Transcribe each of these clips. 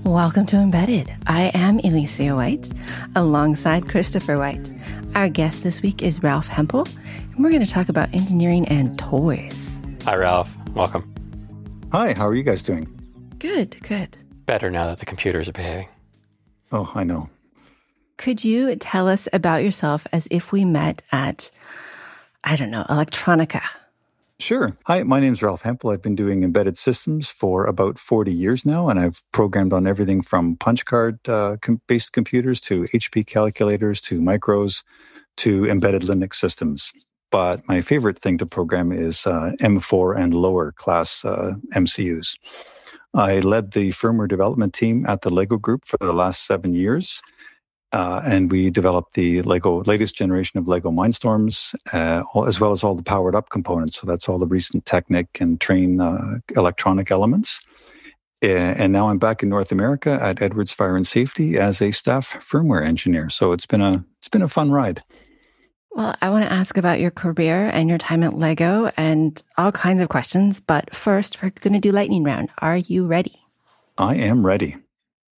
Welcome to Embedded. I am Alicia White, alongside Christopher White. Our guest this week is Ralph Hempel, and we're going to talk about engineering and toys. Hi, Ralph. Welcome. Hi, how are you guys doing? Good. Better now that the computers are behaving. Oh, I know. Could you tell us about yourself as if we met at, Electronica? Sure. Hi, my name's Ralph Hempel. I've been doing embedded systems for about 40 years now, and I've programmed on everything from punch card-based computers to HP calculators to micros to embedded Linux systems. But my favorite thing to program is M4 and lower class MCUs. I led the firmware development team at the Lego Group for the last 7 years. And we developed the latest generation of Lego Mindstorms, as well as all the powered up components. So that's all the recent Technic and Train electronic elements. And now I'm back in North America at Edwards Fire and Safety as a staff firmware engineer. So it's been a fun ride. Well, I want to ask about your career and your time at Lego and all kinds of questions. But first, we're going to do lightning round. Are you ready? I am ready.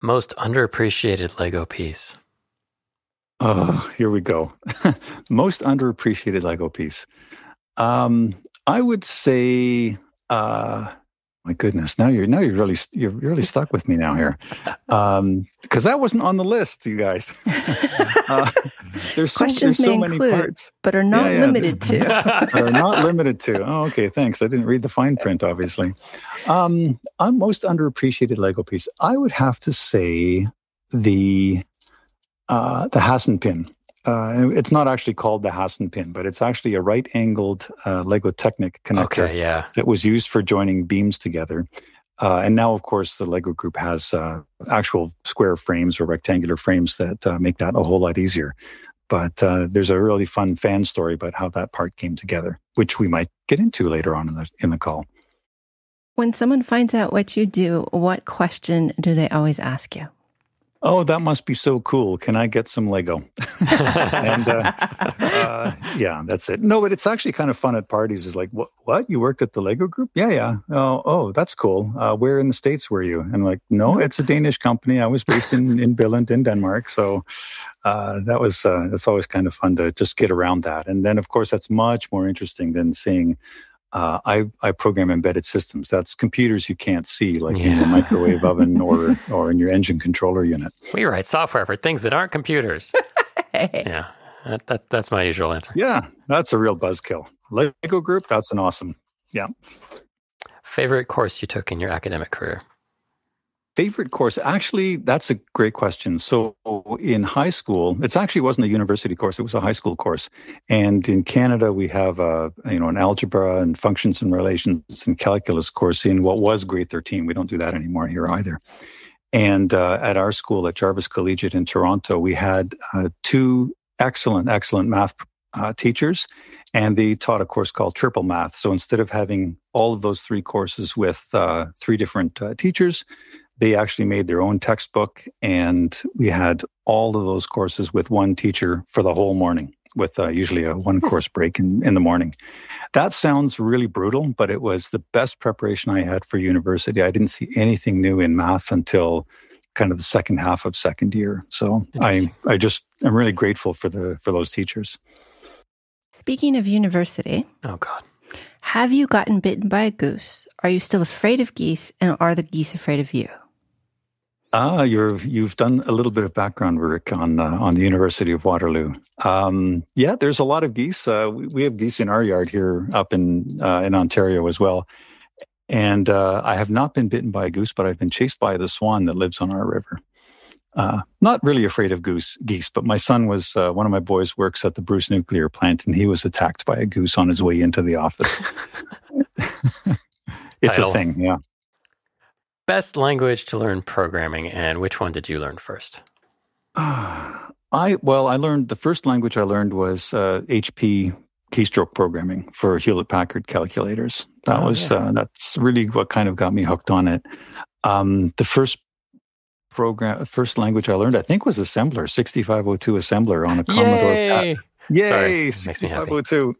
Most underappreciated Lego piece. Oh, here we go. Most underappreciated Lego piece. I would say, my goodness, now you're really stuck with me now here, because that wasn't on the list, you guys. There's so many parts, but are not limited to. Are not limited to. Oh, okay, thanks. I didn't read the fine print, obviously. Most underappreciated Lego piece. I would have to say the Hasson pin. It's not actually called the Hasson pin, but it's actually a right-angled Lego Technic connector that was used for joining beams together. And now, of course, the Lego Group has actual square frames or rectangular frames that make that a whole lot easier. But there's a really fun fan story about how that part came together, which we might get into later on in the call. When someone finds out what you do, what question do they always ask you? Oh, that must be so cool. Can I get some Lego? And yeah, that's it. No, but it's actually kind of fun at parties. It's like, what? You worked at the Lego Group? Yeah. Oh, that's cool. Where in the States were you? And like, no, it's a Danish company. I was based in Billund in Denmark. So that's always kind of fun to just get around that. And then, of course, that's much more interesting than saying, I program embedded systems. That's computers you can't see, like in your microwave oven or in your engine controller unit. We write software for things that aren't computers. Yeah, that's my usual answer. Yeah, that's a real buzzkill. Lego Group, that's an awesome. Yeah. Favorite course you took in your academic career? Favorite course? Actually, that's a great question. So in high school, it actually wasn't a university course. It was a high school course. And in Canada, we have an algebra and functions and relations and calculus course in what was grade 13. We don't do that anymore here either. And at our school at Jarvis Collegiate in Toronto, we had two excellent math teachers, and they taught a course called Triple Math. So instead of having all of those three courses with three different teachers, they actually made their own textbook, and we had all of those courses with one teacher for the whole morning, with usually a one-course break in the morning. That sounds really brutal, but it was the best preparation I had for university. I didn't see anything new in math until kind of the second half of second year. So I'm really grateful for those teachers. Speaking of university, oh God, have you gotten bitten by a goose? Are you still afraid of geese, and are the geese afraid of you? You've done a little bit of background work on the University of Waterloo. Yeah, there's a lot of geese. We have geese in our yard here up in Ontario as well. And I have not been bitten by a goose, but I've been chased by the swan that lives on our river. Not really afraid of geese, but my son was, one of my boys works at the Bruce nuclear plant, and he was attacked by a goose on his way into the office. It's a thing, yeah. Best language to learn programming, and which one did you learn first? I learned, the first language I learned was HP keystroke programming for Hewlett-Packard calculators. That's really what kind of got me hooked on it. The first language I learned, I think, was assembler, 6502 assembler on a Commodore. Yay! Yay! 6502.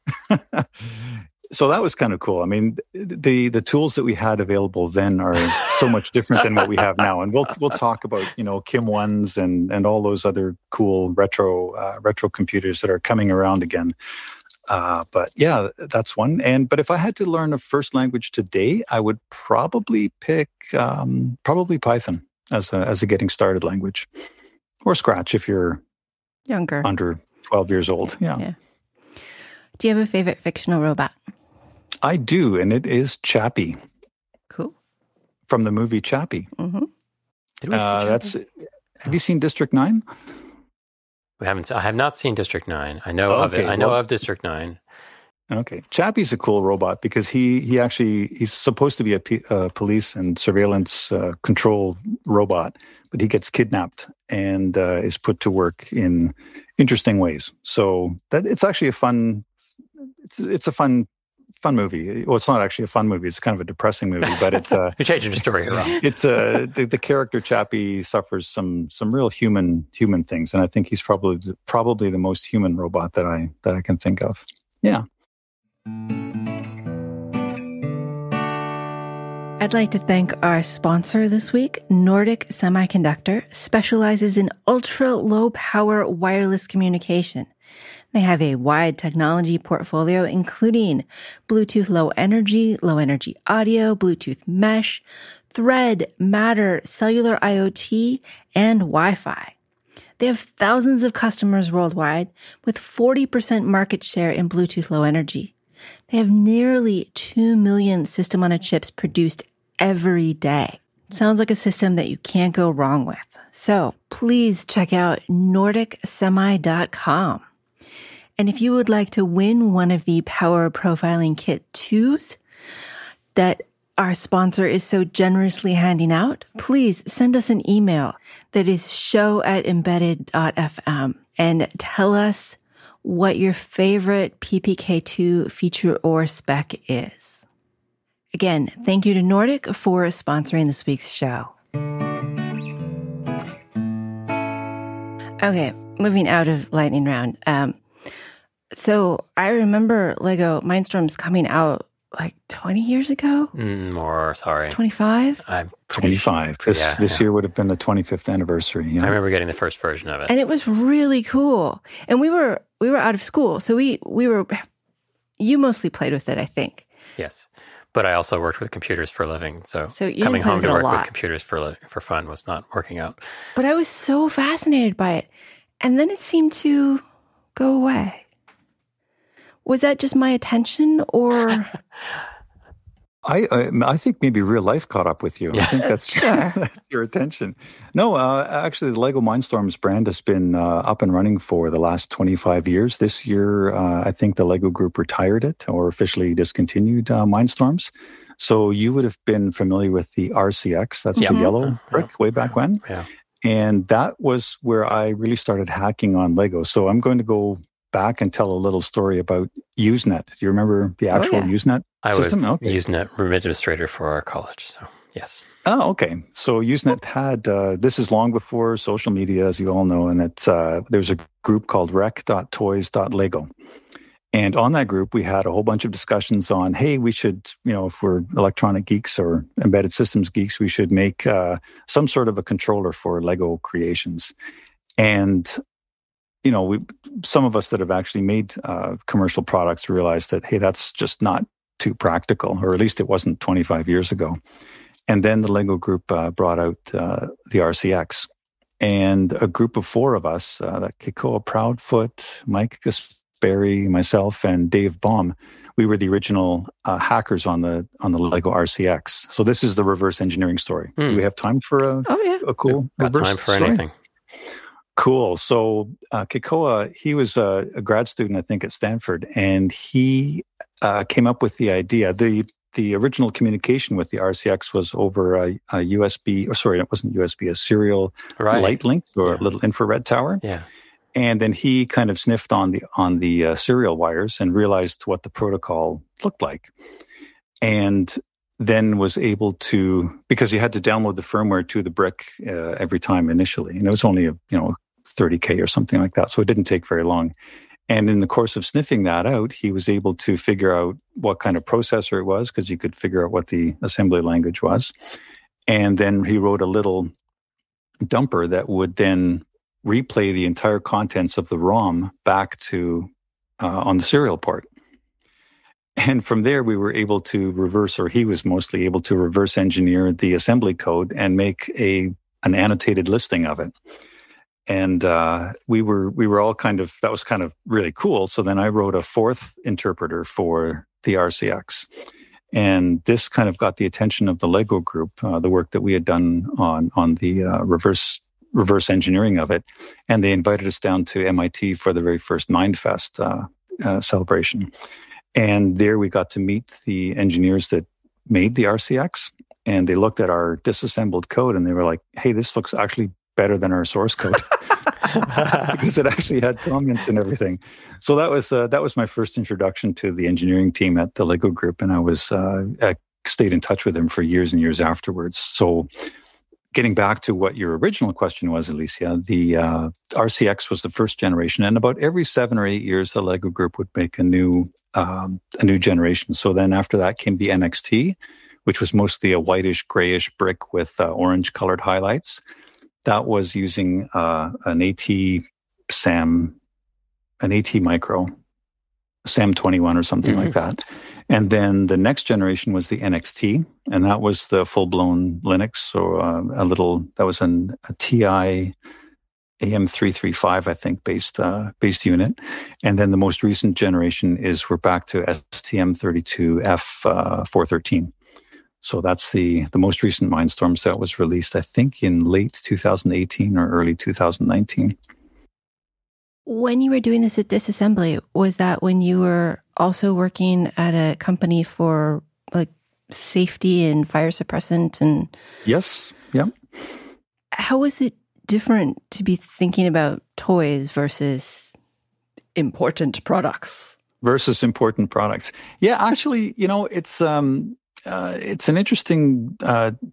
So that was kind of cool. I mean, the tools that we had available then are so much different than what we have now. And we'll talk about, Kim 1s and all those other cool retro computers that are coming around again. But yeah, that's one. But if I had to learn a first language today, I would probably pick probably Python as a getting started language, or Scratch if you're younger, under 12 years old. Yeah. Do you have a favorite fictional robot? I do, and it is Chappie. Cool. From the movie Chappie. Mm-hmm. Did we see Chappie? Have you seen District 9? We haven't. I have not seen District 9. I know of it. I know of District 9. Okay. Chappie's a cool robot because he's supposed to be a police and surveillance control robot, but he gets kidnapped and is put to work in interesting ways. So that it's actually a fun movie. Well, it's not actually a fun movie. It's kind of a depressing movie, but it's you're changing the story around. It's the character Chappie suffers some real human things, and I think he's probably the most human robot that I can think of. Yeah. I'd like to thank our sponsor this week. Nordic Semiconductor specializes in ultra-low power wireless communication. They have a wide technology portfolio, including Bluetooth low energy audio, Bluetooth mesh, Thread, Matter, cellular IoT, and Wi-Fi. They have thousands of customers worldwide with 40% market share in Bluetooth low energy. They have nearly 2 million system-on-a-chips produced every day. Sounds like a system that you can't go wrong with. So please check out nordicsemi.com. And if you would like to win one of the Power Profiling Kit 2s that our sponsor is so generously handing out, please send us an email that is show@embedded.fm and tell us what your favorite PPK2 feature or spec is. Again, thank you to Nordic for sponsoring this week's show. Okay, moving out of lightning round. So I remember Lego Mindstorms coming out like 20 years ago? More, sorry. 25? I'm 25. This year would have been the 25th anniversary. Yeah. I remember getting the first version of it. And it was really cool. And we were out of school. So you mostly played with it, I think. Yes. But I also worked with computers for a living. So you coming home to work with computers for fun was not working out. But I was so fascinated by it. And then it seemed to go away. Was that just my attention, or? I think maybe real life caught up with you. Yeah. I think that's your attention. No, actually, the Lego Mindstorms brand has been up and running for the last 25 years. This year, I think the Lego Group retired it or officially discontinued Mindstorms. So you would have been familiar with the RCX. That's the yellow brick way back when. Yeah. And that was where I really started hacking on Lego. So I'm going to go back and tell a little story about Usenet. Do you remember the actual Usenet system? I was Usenet administrator for our college, so yes. Oh, okay. So Usenet had, this is long before social media, as you all know, and it's there's a group called rec.toys.lego. And on that group, we had a whole bunch of discussions on, hey, we should, if we're electronic geeks or embedded systems geeks, we should make some sort of a controller for Lego creations. And some of us that have actually made commercial products realized that, hey, that's just not too practical, or at least it wasn't 25 years ago. And then the Lego Group brought out the RCX. And a group of four of us, Kikoa Proudfoot, Mike Gasperi, myself, and Dave Baum, we were the original hackers on the Lego RCX. So this is the reverse engineering story. Do we have time for a cool reverse time for story? anything. Cool. So Kikoa, he was a grad student, I think, at Stanford, and he came up with the idea. The original communication with the RCX was over a USB, or sorry, it wasn't USB, a serial light link or a little infrared tower. Yeah. And then he kind of sniffed on the serial wires and realized what the protocol looked like. And then was able to, because you had to download the firmware to the brick every time initially. And it was only, 30K or something like that. So it didn't take very long. And in the course of sniffing that out, he was able to figure out what kind of processor it was, because you could figure out what the assembly language was. And then he wrote a little dumper that would then replay the entire contents of the ROM back to on the serial port. And from there, we were able to reverse, or he was mostly able to reverse engineer the assembly code and make an annotated listing of it. And we were all that was kind of really cool. So then I wrote a fourth interpreter for the RCX. And this kind of got the attention of the Lego group, the work that we had done on the reverse engineering of it. And they invited us down to MIT for the very first MindFest celebration. And there we got to meet the engineers that made the RCX. And they looked at our disassembled code and they were like, hey, this looks actually better than our source code. Because it actually had comments and everything. So that was my first introduction to the engineering team at the Lego group. And I stayed in touch with them for years and years afterwards. So getting back to what your original question was, Alicia, the RCX was the first generation, and about every 7 or 8 years, the Lego group would make a new generation. So then after that came the NXT, which was mostly a whitish, grayish brick with orange colored highlights. That was using an AT Micro, SAM21 or something like that. And then the next generation was the NXT, and that was the full-blown Linux, or that was a TI AM335, I think, based unit. And then the most recent generation we're back to STM32F413. So that's the most recent Mindstorms that was released, I think, in late 2018 or early 2019. When you were doing this at disassembly, was that when you were also working at a company for like safety and fire suppressant? And yes, yeah. How was it different to be thinking about toys versus important products? Yeah, actually, it's an interesting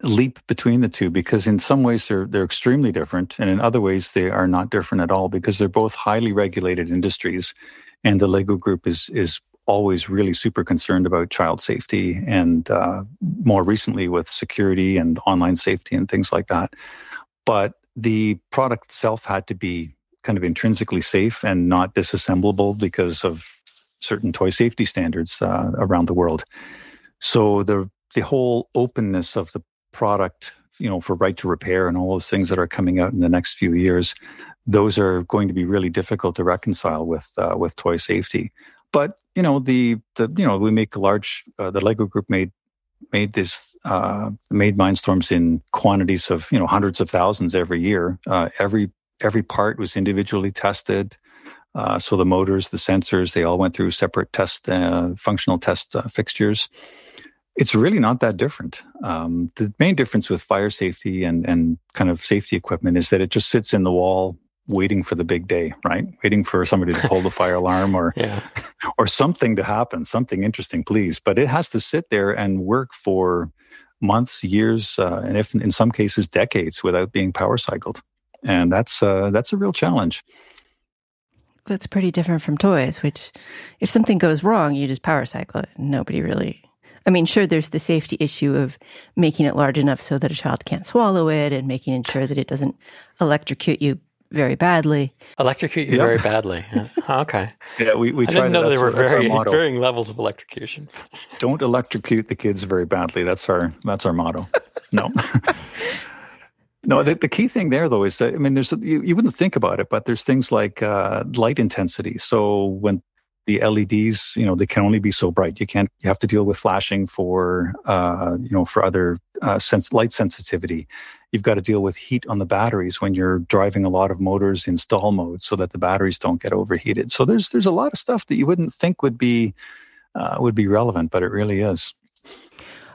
leap between the two, because in some ways they're extremely different, and in other ways they are not different at all, because they're both highly regulated industries, and the Lego group is always really super concerned about child safety, and more recently with security and online safety and things like that. But the product itself had to be kind of intrinsically safe and not disassemblable because of certain toy safety standards around the world. So the whole openness of the product, for right to repair and all those things that are coming out in the next few years, those are going to be really difficult to reconcile with toy safety. But we make the Lego group made Mindstorms in quantities of hundreds of thousands every year. Every part was individually tested. So the motors, the sensors, they all went through separate functional test fixtures. It's really not that different. The main difference with fire safety and kind of safety equipment is that it just sits in the wall waiting for the big day, right? Waiting for somebody to pull the fire alarm or something to happen, something interesting, please. But it has to sit there and work for months, years, and if in some cases decades without being power cycled. And that's a real challenge. That's pretty different from toys, which if something goes wrong, you just power cycle it. Nobody really... sure, there's the safety issue of making it large enough so that a child can't swallow it and making sure that it doesn't electrocute you very badly. Electrocute you very badly. Yeah. Okay. Yeah, we I didn't know there were varying levels of electrocution. Don't electrocute the kids very badly. That's our motto. No. No, the key thing there, though, is that, there's you wouldn't think about it, but there's things like light intensity. So when the LEDs, they can only be so bright. You have to deal with flashing for other light sensitivity. You've got to deal with heat on the batteries when you're driving a lot of motors in stall mode so that the batteries don't get overheated. So there's a lot of stuff that you wouldn't think would be relevant, but it really is.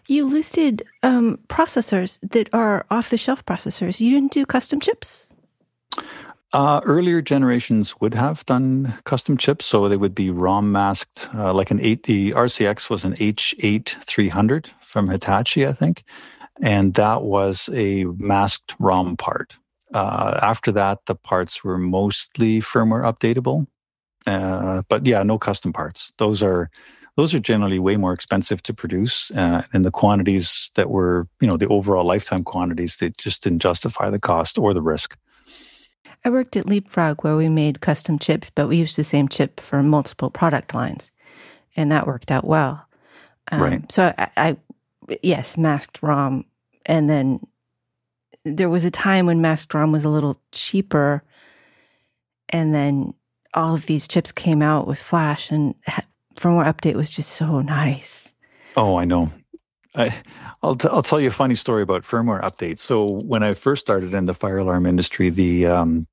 You listed processors that are off-the-shelf processors. You didn't do custom chips? Earlier generations would have done custom chips, so they would be ROM masked, the RCX was an H8300 from Hitachi, I think, and that was a masked ROM part. After that, the parts were mostly firmware updatable, But yeah, no custom parts. Those are generally way more expensive to produce, and the quantities that were, the overall lifetime quantities, they just didn't justify the cost or the risk. I worked at Leapfrog where we made custom chips, but we used the same chip for multiple product lines, and that worked out well. Right. So yes, masked ROM, and then there was a time when masked ROM was a little cheaper, and then all of these chips came out with Flash, and firmware update was just so nice. Oh, I know. I'll tell you a funny story about firmware updates. So when I first started in the fire alarm industry, the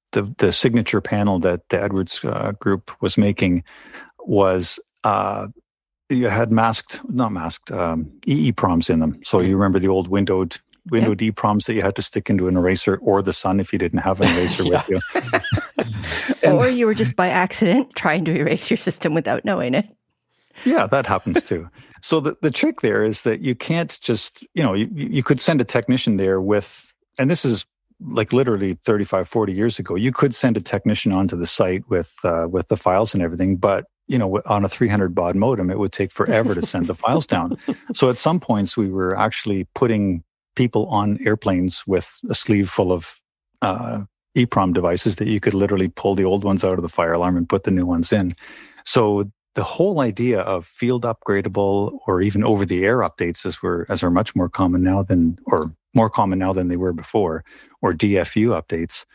signature panel that the Edwards group was making was you had not masked EEPROMs in them. So you remember the old windowed EEPROMs that you had to stick into an eraser or the sun if you didn't have an eraser with you. Or you were just by accident trying to erase your system without knowing it. Yeah, that happens too. So the trick there is that you can't just, you could send a technician there with, and this is like literally 35, 40 years ago, you could send a technician onto the site with the files and everything, but on a 300 baud modem, it would take forever to send the files down. So at some points we were actually putting people on airplanes with a sleeve full of EEPROM devices that you could literally pull the old ones out of the fire alarm and put the new ones in. So the whole idea of field upgradable or even over-the-air updates as are much more common now than they were before, or DFU updates,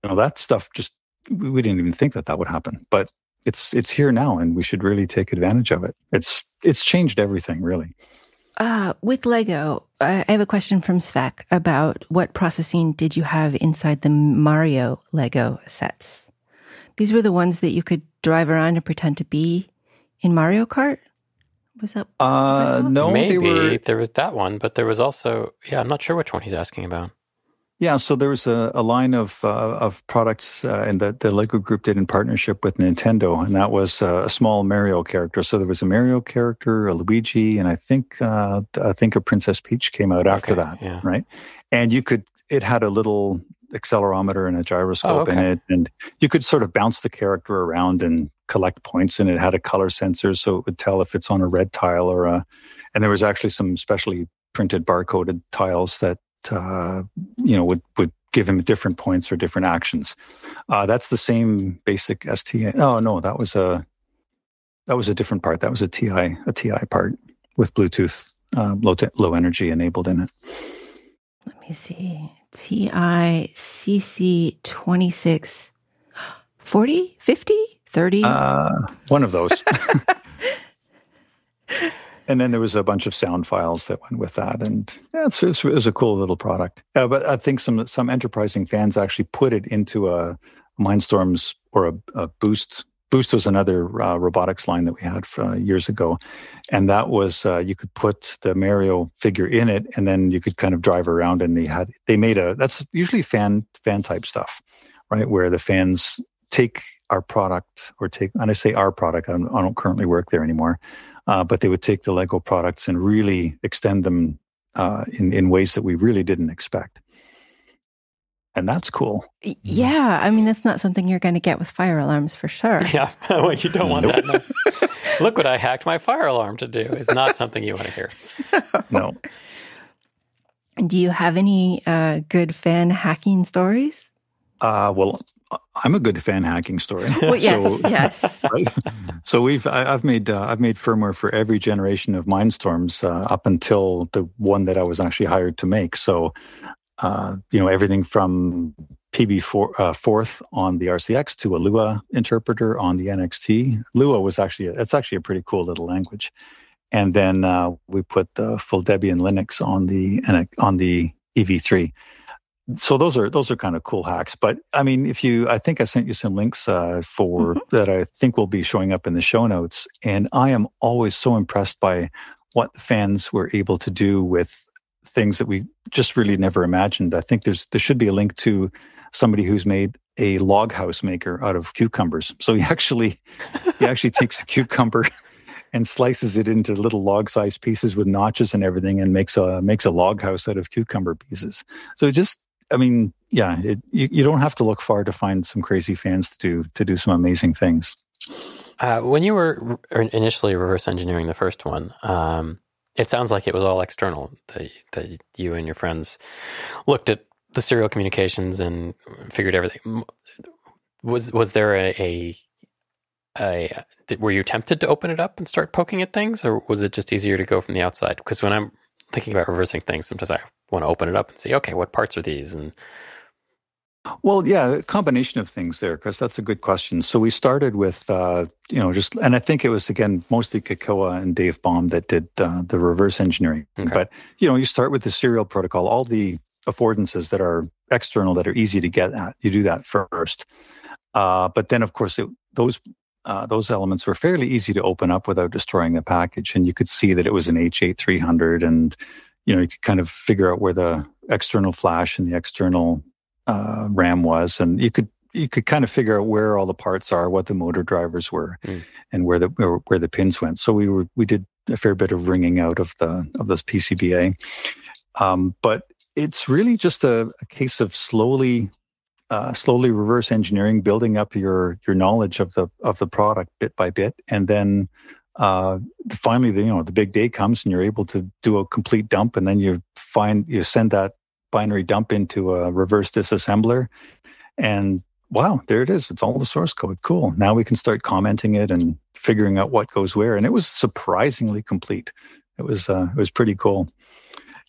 that stuff just, we didn't even think that would happen. But it's here now, and we should really take advantage of it. It's changed everything, really. With Lego, I have a question from Svek about what processing did you have inside the Mario Lego sets? These were the ones that you could drive around and pretend to be in Mario Kart? Was that? No, maybe there was that one, but there was also, I'm not sure which one he's asking about. Yeah, so there was a line of products and that the Lego group did in partnership with Nintendo, and that was a small Mario character. So there was a Mario character, a Luigi, and I think a Princess Peach came out after that, right? And it had a little accelerometer and a gyroscope in it, and you could sort of bounce the character around and collect points, and it had a color sensor, so it would tell if it's on a red tile and there was actually some specially printed barcoded tiles that would give him different points or different actions. That's the same basic STA. Oh no, that was a different part. That was a TI part with Bluetooth low energy enabled in it. Let me see. TI CC 26 40 50 30. One of those. And then there was a bunch of sound files that went with that. And it was a cool little product. But I think some enterprising fans actually put it into a Mindstorms or a Boost. Boost was another robotics line that we had years ago. And that was, you could put the Mario figure in it, and then you could kind of drive around, and they made that's usually fan type stuff, right? Where the fans take our product and I say our product, I don't currently work there anymore, but they would take the Lego products and really extend them in ways that we really didn't expect. And that's cool. Yeah. I mean, that's not something you're going to get with fire alarms for sure. Yeah. Well, you don't want that. No. Look what I hacked my fire alarm to do. It's not something you want to hear. No. Do you have any good fan hacking stories? Well, I'm a good fan hacking story. Well, yes. Right? So I've made firmware for every generation of Mindstorms up until the one that I was actually hired to make. So, everything from PB4 on the RCX to a Lua interpreter on the NXT. Lua was actually a pretty cool little language. And then we put the full Debian Linux on the EV3. So those are kind of cool hacks. But I mean, I think I sent you some links that I think will be showing up in the show notes. And I am always so impressed by what fans were able to do with things that we just really never imagined. I think there should be a link to somebody who's made a log house maker out of cucumbers. So he actually takes a cucumber and slices it into little log-sized pieces with notches and everything, and makes a log house out of cucumber pieces. So I mean, yeah, you don't have to look far to find some crazy fans to do some amazing things. When you were initially reverse engineering the first one, it sounds like it was all external. That you and your friends looked at the serial communications and figured everything. Was there were you tempted to open it up and start poking at things, or was it just easier to go from the outside? Because when I'm thinking about reversing things, sometimes I want to open it up and see, okay, what parts are these? And well, yeah, a combination of things there, because that's a good question. So we started with, just, and I think it was, again, mostly Kakoa and Dave Baum that did the reverse engineering. Okay. But, you start with the serial protocol, all the affordances that are external, that are easy to get at. You do that first. But then, of course, those elements were fairly easy to open up without destroying the package. And you could see that it was an H8300, and, you could kind of figure out where the external flash and the external RAM was, and you could kind of figure out where all the parts are, what the motor drivers were, and where the pins went. So we did a fair bit of wringing out of this PCBA, but it's really just a case of slowly reverse engineering, building up your knowledge of the product bit by bit, and then finally the big day comes and you're able to do a complete dump, and then you send that binary dump into a reverse disassembler, and wow, there it is. It's all the source code. Cool. Now we can start commenting it and figuring out what goes where. And it was surprisingly complete. It was pretty cool.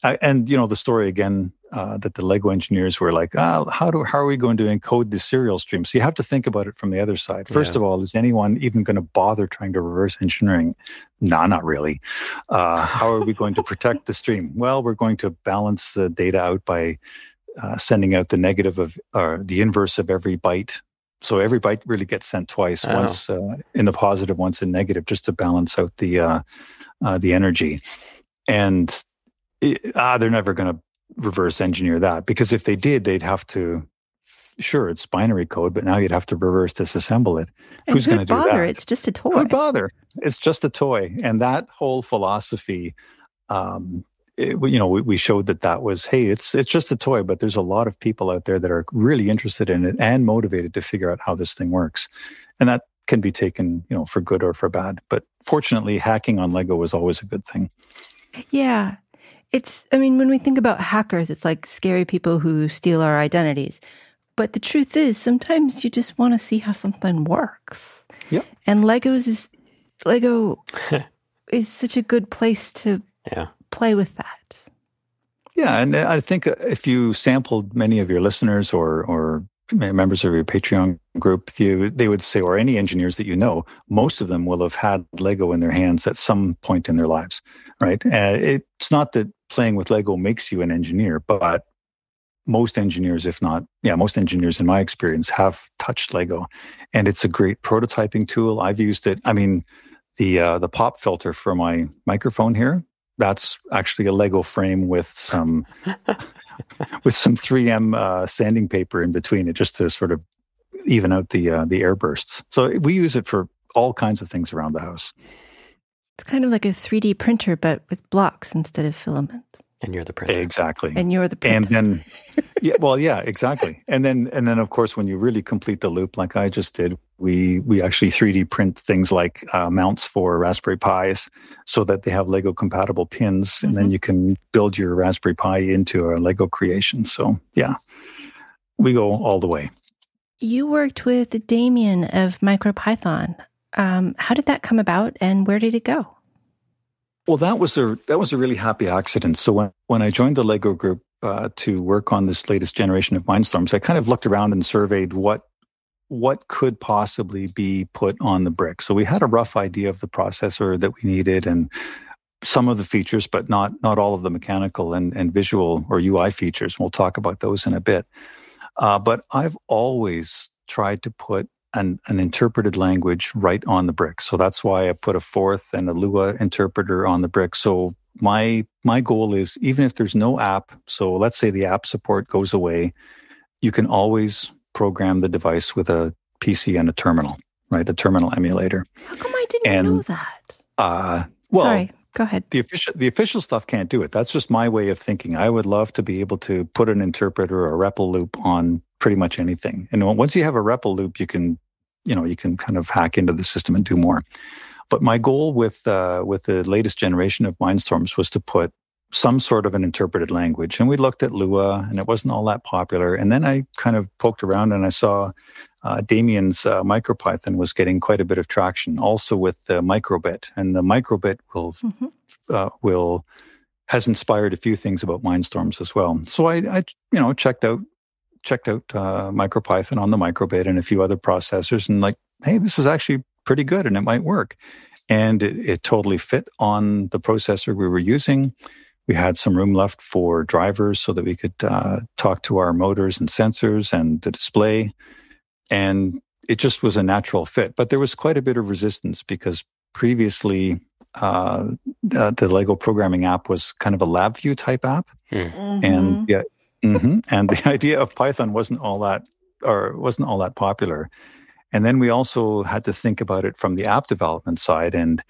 And the story again, that the Lego engineers were like, how are we going to encode the serial stream? So you have to think about it from the other side. First of all, is anyone even going to bother trying to reverse engineering? No, not really. How are we going to protect the stream? Well, we're going to balance the data out by sending out the negative of, or the inverse of every byte. So every byte really gets sent twice, once in the positive, once in negative, just to balance out the energy. And they're never going to reverse engineer that, because if they did, they'd have to, sure, it's binary code, but now you'd have to reverse disassemble it. And who's going to do that? It's just a toy. Who'd bother? It's just a toy. And that whole philosophy, we showed that was, hey, it's just a toy, but there's a lot of people out there that are really interested in it and motivated to figure out how this thing works. And that can be taken, for good or for bad. But fortunately, hacking on Lego was always a good thing. Yeah. When we think about hackers, it's like scary people who steal our identities. But the truth is, sometimes you just want to see how something works. Yep. And Lego is such a good place to play with that. Yeah, and I think if you sampled many of your listeners or members of your Patreon group, they would say, or any engineers that most of them will have had Lego in their hands at some point in their lives, right? It's not that playing with Lego makes you an engineer, but most engineers, most engineers in my experience have touched Lego, and it's a great prototyping tool. I've used it. I mean, the pop filter for my microphone here, that's actually a Lego frame with some 3M sanding paper in between it, just to sort of even out the air bursts. So we use it for all kinds of things around the house. It's kind of like a 3D printer, but with blocks instead of filament. And you're the printer. Exactly. And you're the printer. And then, exactly. And then, of course, when you really complete the loop, like I just did, we actually 3D print things like mounts for Raspberry Pis, so that they have Lego compatible pins, and then you can build your Raspberry Pi into a Lego creation. So yeah, we go all the way. You worked with Damien of MicroPython. How did that come about, and where did it go? Well, that was a really happy accident. So when I joined the Lego group to work on this latest generation of Mindstorms, I kind of looked around and surveyed what could possibly be put on the brick. So we had a rough idea of the processor that we needed and some of the features, but not all of the mechanical and visual or UI features. We'll talk about those in a bit. But I've always tried to put an interpreted language right on the brick. So that's why I put a Forth and a Lua interpreter on the brick. So my goal is, even if there's no app, so let's say the app support goes away, you can always program the device with a PC and a terminal, right? A terminal emulator. How come I didn't know that? Well, Sorry. Go ahead. The official stuff can't do it. That's just my way of thinking. I would love to be able to put an interpreter or a REPL loop on pretty much anything. And once you have a REPL loop, you can kind of hack into the system and do more. But my goal with the latest generation of Mindstorms was to put some sort of an interpreted language. And we looked at Lua, and it wasn't all that popular. And then I kind of poked around and I saw Damien's MicroPython was getting quite a bit of traction, also with the microbit. And the microbit has inspired a few things about Mindstorms as well. So I checked out MicroPython on the microbit and a few other processors, and like, hey, this is actually pretty good, and it might work. And it totally fit on the processor we were using. We had some room left for drivers so that we could talk to our motors and sensors and the display. And it just was a natural fit. But there was quite a bit of resistance because previously the Lego programming app was kind of a LabVIEW type app. Mm-hmm. And and the idea of Python wasn't all that popular. And then we also had to think about it from the app development side. And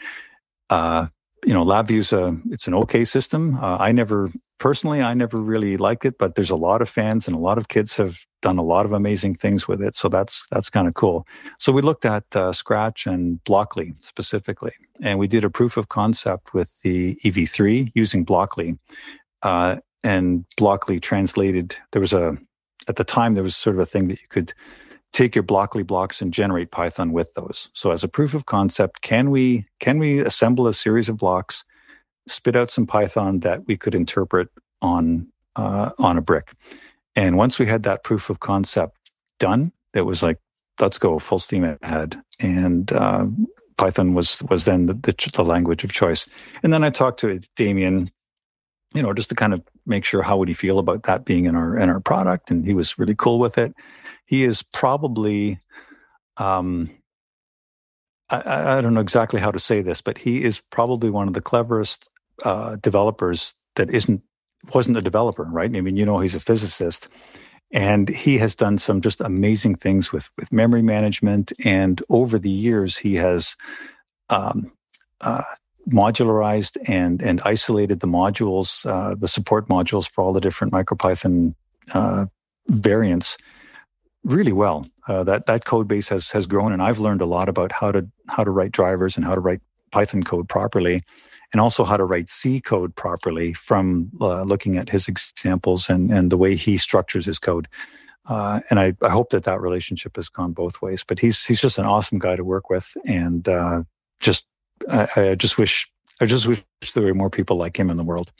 LabVIEW's it's an okay system. I never really liked it, but there's a lot of fans and a lot of kids have done a lot of amazing things with it. So that's kind of cool. So we looked at Scratch and Blockly specifically, and we did a proof of concept with the EV3 using Blockly. And Blockly translated. At the time there was sort of a thing that you could take your Blockly blocks and generate Python with those. So as a proof of concept, can we assemble a series of blocks, spit out some Python that we could interpret on a brick? And once we had that proof of concept done, it was like, let's go full steam ahead. And Python was then the language of choice. And then I talked to Damien, just to kind of make sure how would he feel about that being in our product, and he was really cool with it. He is probably, I don't know exactly how to say this, but he is probably one of the cleverest developers that wasn't a developer, right? I mean, he's a physicist, and he has done some just amazing things with memory management. And over the years, he has modularized and isolated the modules, the support modules for all the different MicroPython variants really well. That code base has grown, and I've learned a lot about how to write drivers and how to write Python code properly, and also how to write C code properly from looking at his examples and the way he structures his code. And I hope that relationship has gone both ways. But he's just an awesome guy to work with, and I just wish there were more people like him in the world.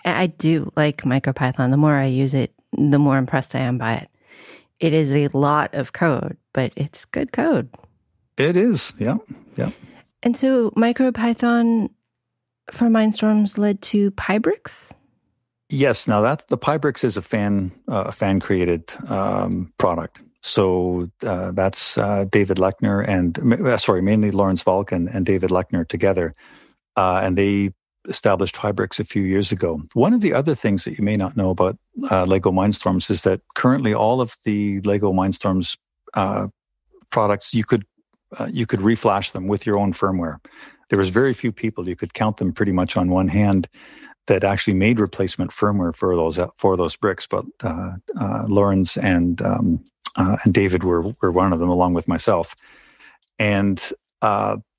I do like MicroPython. The more I use it, the more impressed I am by it. It is a lot of code, but it's good code. It is, yeah. And so MicroPython for Mindstorms led to Pybricks? Yes. Now the Pybricks is a fan created product. So that's David Lechner mainly Lawrence Valk and David Lechner together, and they established Pybricks a few years ago. One of the other things that you may not know about Lego Mindstorms is that currently all of the Lego Mindstorms products, you could reflash them with your own firmware. There was very few people, you could count them pretty much on one hand, that actually made replacement firmware for those bricks. But Lawrence and David were one of them, along with myself. And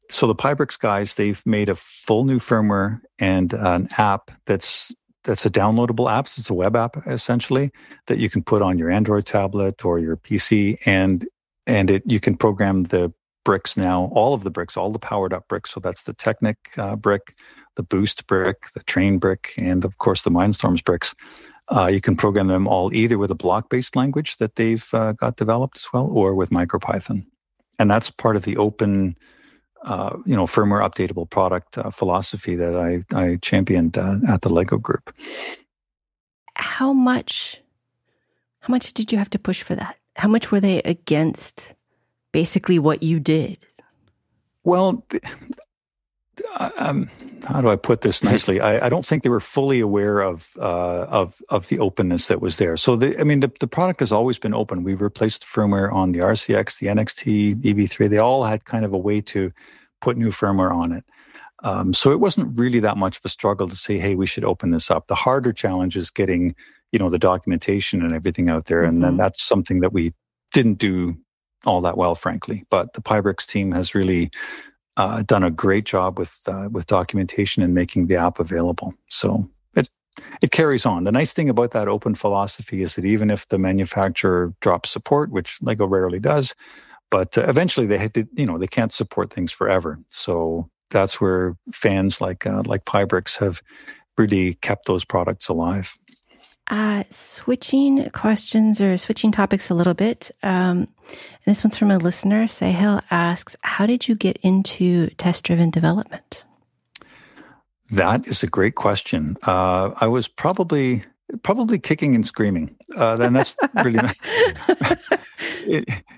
so the Pybricks guys, they've made a full new firmware and an app that's a downloadable app. It's a web app, essentially, that you can put on your Android tablet or your PC. And you can program the bricks now, all of the bricks, all the powered up bricks. So that's the Technic brick, the Boost brick, the Train brick, and of course the Mindstorms bricks. You can program them all either with a block-based language that they've got developed as well, or with MicroPython. And that's part of the open, firmware updatable product philosophy that I championed at the Lego group. How much did you have to push for that? How much were they against basically what you did? Well, how do I put this nicely? I don't think they were fully aware of the openness that was there. So the product has always been open. We've replaced firmware on the RCX, the NXT, EV3. They all had kind of a way to put new firmware on it. So it wasn't really that much of a struggle to say, hey, we should open this up. The harder challenge is getting, the documentation and everything out there. And then that's something that we didn't do all that well, frankly. But the Pybricks team has really done a great job with documentation and making the app available. So it carries on. The nice thing about that open philosophy is that even if the manufacturer drops support, which Lego rarely does, but eventually they they can't support things forever. So that's where fans like Pybricks have really kept those products alive. Switching questions or switching topics a little bit. This one's from a listener. Sahil asks, how did you get into test-driven development? That is a great question. I was probably kicking and screaming. And that's really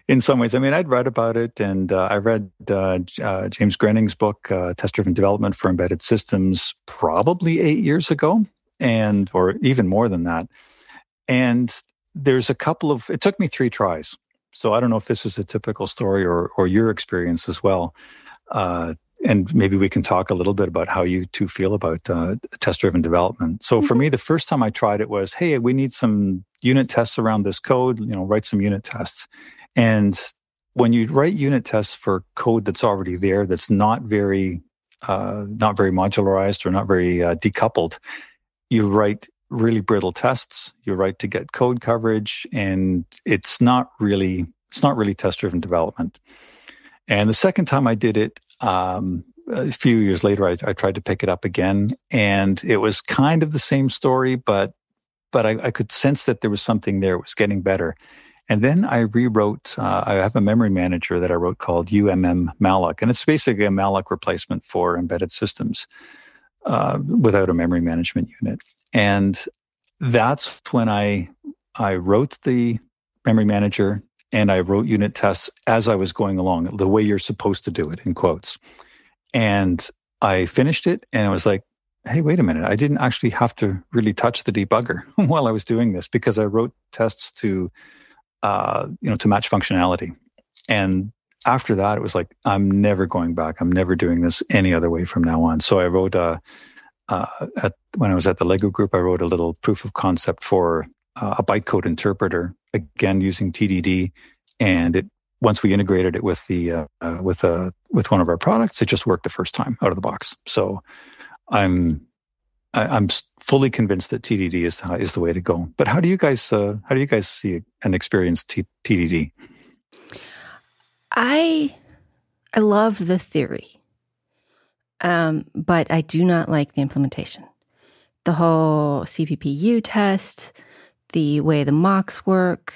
in some ways. I mean, I'd read about it, and I read James Grenning's book, Test-Driven Development for Embedded Systems, probably 8 years ago, or even more than that. And there's it took me 3 tries. So I don't know if this is a typical story or your experience as well. And maybe we can talk a little bit about how you two feel about test-driven development. So for me, the first time I tried it was, hey, we need some unit tests around this code, write some unit tests. And when you write unit tests for code that's already there, that's not very modularized or not very decoupled, you write really brittle tests. You write to get code coverage, and it's not really test-driven development. And the second time I did it, a few years later, I tried to pick it up again, and it was kind of the same story, but I could sense that there was something there. It was getting better. And then I rewrote, I have a memory manager that I wrote called malloc, and it's basically a malloc replacement for embedded systems without a memory management unit. And that's when I wrote the memory manager, and I wrote unit tests as I was going along, the way you're supposed to do it, in quotes. And I finished it, and I was like, hey, wait a minute. I didn't actually have to really touch the debugger while I was doing this, because I wrote tests to match functionality. And after that, it was like, I'm never going back. I'm never doing this any other way from now on. So I wrote when I was at the Lego group, I wrote a little proof of concept for a bytecode interpreter, again using TDD, and once we integrated it with with one of our products, it just worked the first time out of the box. So I'm fully convinced that TDD is the way to go. But how do you guys see and experience TDD? I love the theory, but I do not like the implementation. The whole CPPU test, the way the mocks work,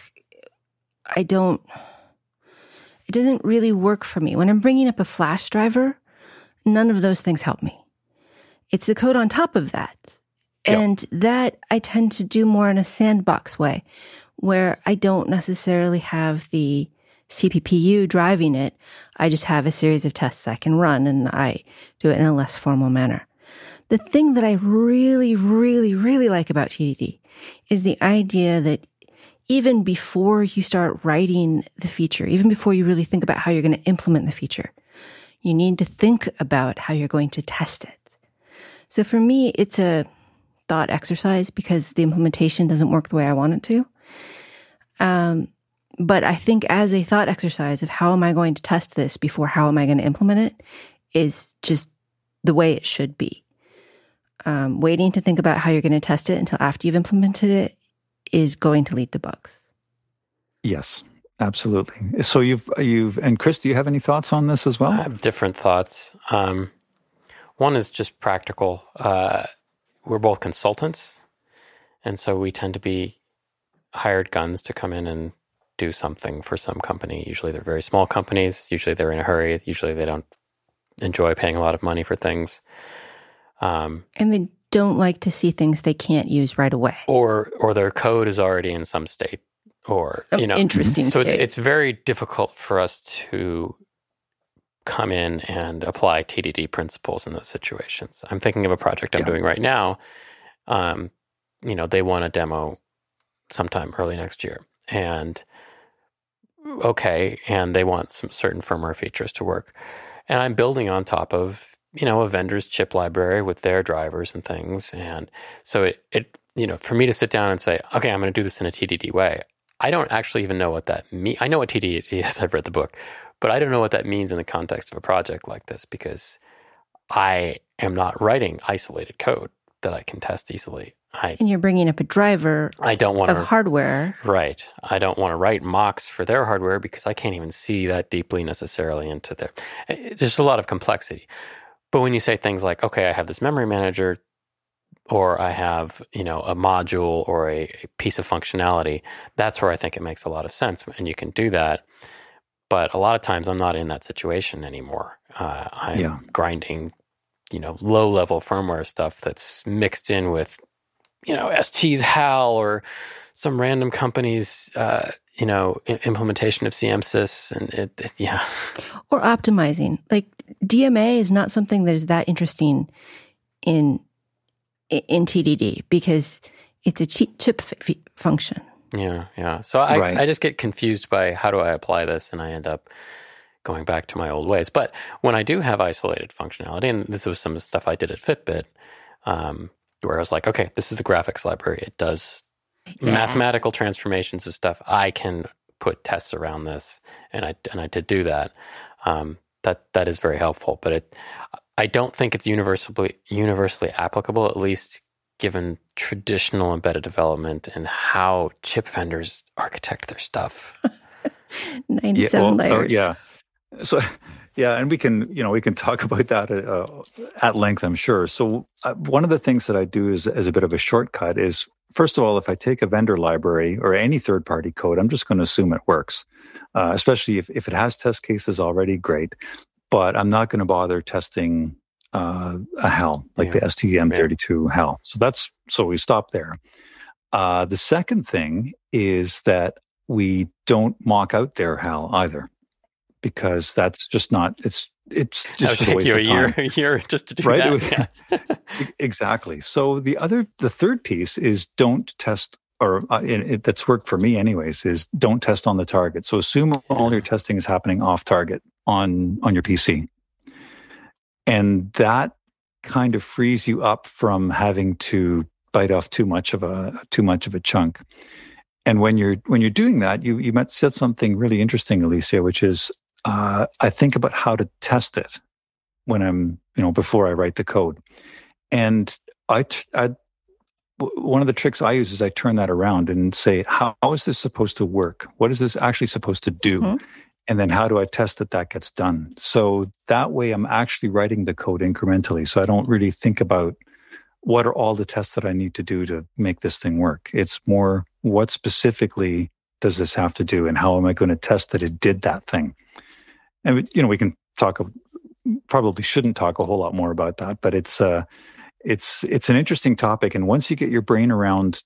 it doesn't really work for me. When I'm bringing up a flash driver, none of those things help me. It's the code on top of that. Yep. And that I tend to do more in a sandbox way, where I don't necessarily have the CPPU driving it. I just have a series of tests I can run, and I do it in a less formal manner. The thing that I really, really, really like about TDD is the idea that even before you start writing the feature, even before you really think about how you're going to implement the feature, you need to think about how you're going to test it. So for me, it's a thought exercise because the implementation doesn't work the way I want it to. But I think as a thought exercise of how am I going to test this before how am I going to implement it is just the way it should be. Waiting to think about how you're going to test it until after you've implemented it is going to lead to bugs. Yes, absolutely. So and Chris, do you have any thoughts on this as well? I have different thoughts. One is just practical. We're both consultants, and so we tend to be hired guns to come in and do something for some company. Usually they're very small companies. Usually they're in a hurry. Usually they don't enjoy paying a lot of money for things. And they don't like to see things they can't use right away. Or their code is already in some state. Interesting So state. it's very difficult for us to come in and apply TDD principles in those situations. I'm thinking of a project I'm doing right now. They want a demo sometime early next year. And they want some certain firmware features to work. And I'm building on top of, a vendor's chip library with their drivers and things. And so for me to sit down and say, okay, I'm going to do this in a TDD way, I don't actually even know what that means. I know what TDD is. I've read the book, but I don't know what that means in the context of a project like this, because I am not writing isolated code that I can test easily. And you're bringing up a driver of hardware. Right. I don't want to write mocks for their hardware because I can't even see that deeply necessarily into their... Just a lot of complexity. But when you say things like, okay, I have this memory manager, or I have, a module or a piece of functionality, that's where I think it makes a lot of sense. And you can do that. But a lot of times I'm not in that situation anymore. I'm grinding, low-level firmware stuff that's mixed in with, ST's HAL or some random company's, implementation of CMSys. And Or optimizing. Like DMA is not something that is that interesting in TDD because it's a chip function. Yeah. So I just get confused by how do I apply this, and I end up going back to my old ways. But when I do have isolated functionality, and this was some stuff I did at Fitbit, where I was like, okay, this is the graphics library. It does mathematical transformations of stuff. I can put tests around this, and I did do that. That is very helpful, but I don't think it's universally applicable, at least given traditional embedded development and how chip vendors architect their stuff. 97 layers. So, and we can talk about that at length, I'm sure. So one of the things that I do as a bit of a shortcut is, first of all, if I take a vendor library or any third-party code, I'm just going to assume it works, especially if it has test cases already, great. But I'm not going to bother testing a HAL, like the STM32 HAL. So we stop there. The second thing is that we don't mock out their HAL either, because that's just not, it's just a waste of time. A year just to do that. Exactly. So the third piece is don't test, or that's worked for me anyways, is don't test on the target. So assume all your testing is happening off target on your PC. And that kind of frees you up from having to bite off too much of a chunk. And when you're doing that, you might said something really interesting, Alicia, which is I think about how to test it when I'm before I write the code. And one of the tricks I use is I turn that around and say, how is this supposed to work? What is this actually supposed to do? Mm-hmm. And then how do I test that gets done? So that way I'm actually writing the code incrementally. So I don't really think about what are all the tests that I need to do to make this thing work. It's more, what specifically does this have to do, and how am I going to test that it did that thing? And we can probably shouldn't talk a whole lot more about that, but it's an interesting topic. And once you get your brain around,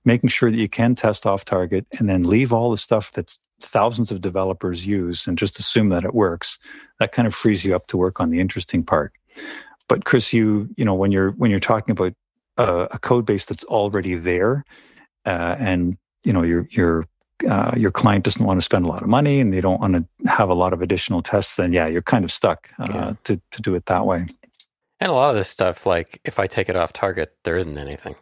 making sure that you can test off target and then leave all the stuff that's thousands of developers use and just assume that it works, that kind of frees you up to work on the interesting part. But Chris, when you're talking about a code base that's already there, and your client doesn't want to spend a lot of money and they don't want to have a lot of additional tests, then you're kind of stuck to do it that way. And a lot of this stuff, like if I take it off target, there isn't anything.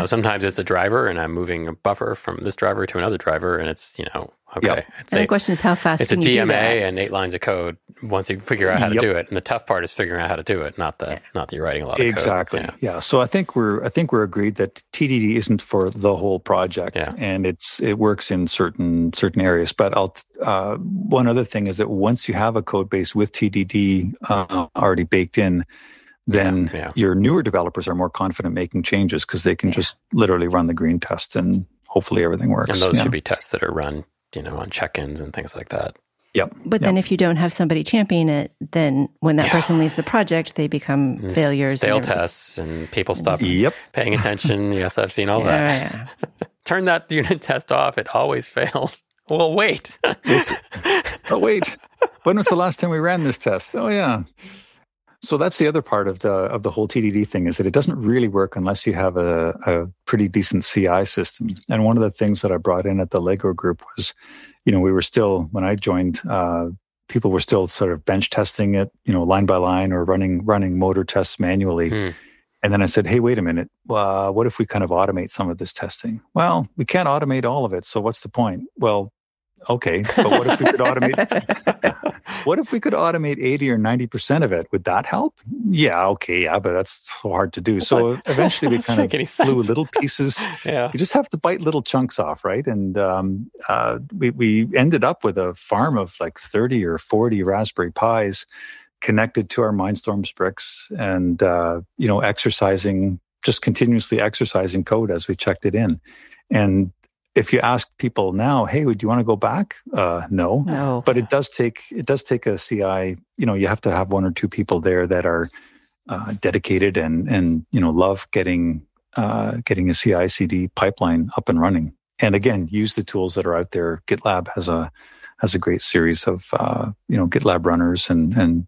Sometimes it's a driver and I'm moving a buffer from this driver to another driver, and it's, okay. Yep. And the question is, how fast it's can you do that? It's a DMA and 8 lines of code once you figure out how to do it. And the tough part is figuring out how to do it, not that you're writing a lot of code. Exactly. Yeah. So I think we're agreed that TDD isn't for the whole project, and it works in certain areas. But one other thing is that once you have a code base with TDD already baked in, then your newer developers are more confident making changes because they can just literally run the green test and hopefully everything works. And those should be tests that are run, on check-ins and things like that. Yep. But then if you don't have somebody championing it, then when that person leaves the project, they become failures. Stale tests and people stop paying attention. Yes, I've seen all that. Yeah. Turn that unit test off. It always fails. Well, wait. Wait. When was the last time we ran this test? Oh, yeah. So that's the other part of the whole TDD thing, is that it doesn't really work unless you have a pretty decent CI system. And one of the things that I brought in at the Lego group was, we were still, when I joined, people were still sort of bench testing it, line by line or running motor tests manually. And then I said, hey, wait a minute. What if we kind of automate some of this testing? Well, we can't automate all of it. So what's the point? Well, okay, but what if we could automate? What if we could automate 80 or 90% of it? Would that help? Yeah, okay, yeah, but that's so hard to do. So eventually, we kind of flew little pieces. Yeah. You just have to bite little chunks off, right? And we ended up with a farm of like 30 or 40 Raspberry Pis connected to our Mindstorms bricks, and continuously exercising code as we checked it in. And if you ask people now, hey, would you want to go back? No. But it does take a CI. You have to have one or two people there that are dedicated and love getting a CI/CD pipeline up and running. And again, use the tools that are out there. GitLab has a great series of GitLab runners and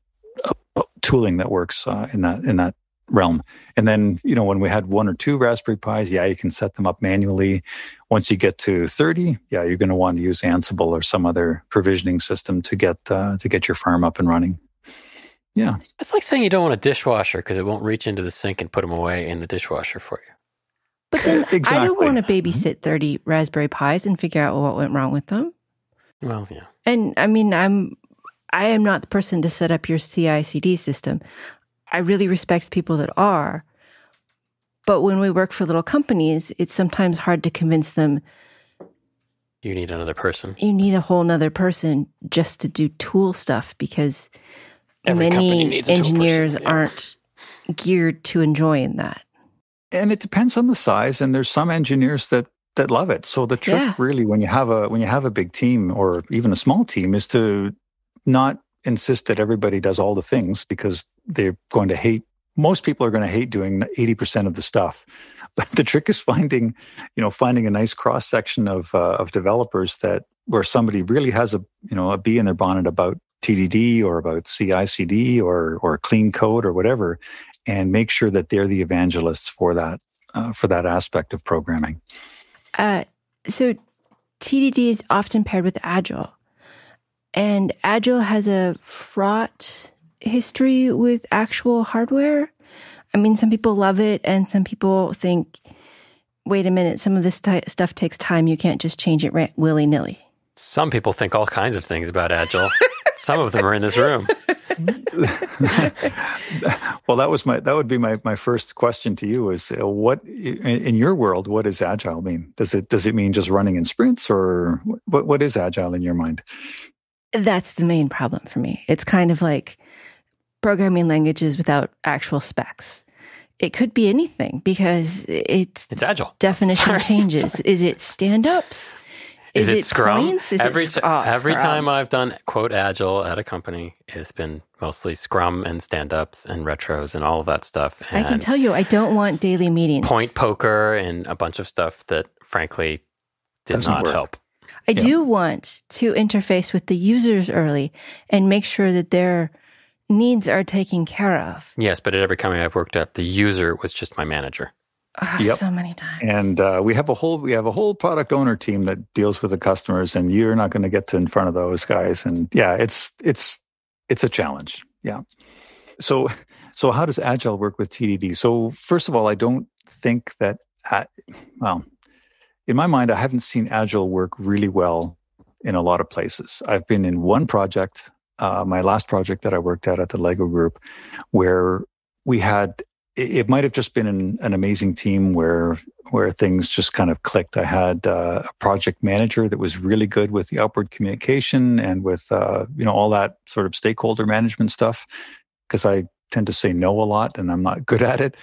tooling that works in that realm. And then, when we had one or two Raspberry Pis, you can set them up manually. Once you get to 30, you're going to want to use Ansible or some other provisioning system to get your farm up and running. Yeah. It's like saying you don't want a dishwasher because it won't reach into the sink and put them away in the dishwasher for you. But then Exactly. I don't want to babysit 30 Raspberry Pis and figure out what went wrong with them. Well, yeah. And I mean, I am not the person to set up your CI/CD system. I really respect people that are. But when we work for little companies, it's sometimes hard to convince them. You need another person. You need a whole nother person just to do tool stuff, because many engineers aren't geared to enjoying that. And it depends on the size. And there's some engineers that love it. So the trick really, when you have a big team or even a small team, is to not insist that everybody does all the things, because they're going to hate. Most people are going to hate doing 80% of the stuff. But the trick is finding a nice cross section of developers where somebody really has a bee in their bonnet about TDD or about CI/CD or clean code or whatever, and make sure that they're the evangelists for that aspect of programming. So TDD is often paired with Agile. And Agile has a fraught history with actual hardware. I mean, some people love it, and some people think, wait a minute, some of this stuff takes time. You can't just change it willy-nilly. Some people think all kinds of things about Agile. Some of them are in this room. Well, that would be my first question to you is, what in your world, what does Agile mean? Does it mean just running in sprints, or what is Agile in your mind? That's the main problem for me. It's kind of like programming languages without actual specs. It could be anything, because it's Agile. Definition changes. Is it stand-ups? Is it Scrum? Points? Every Scrum? time I've done quote Agile at a company, it's been mostly Scrum and stand-ups and retros and all of that stuff. And I can tell you, I don't want daily meetings. Point poker and a bunch of stuff that, frankly, did not help. I do want to interface with the users early and make sure that their needs are taken care of. Yes, but at every company I've worked at, the user was just my manager. So many times. And we have a whole product owner team that deals with the customers, and you're not going to get in front of those guys. And it's a challenge. Yeah. So how does Agile work with TDD? So first of all, I don't think that in my mind, I haven't seen Agile work really well in a lot of places. I've been in one project, my last project that I worked at the Lego Group, where we had, it might have just been an amazing team where things just kind of clicked. I had a project manager that was really good with the upward communication and with all that sort of stakeholder management stuff, because I tend to say no a lot and I'm not good at it.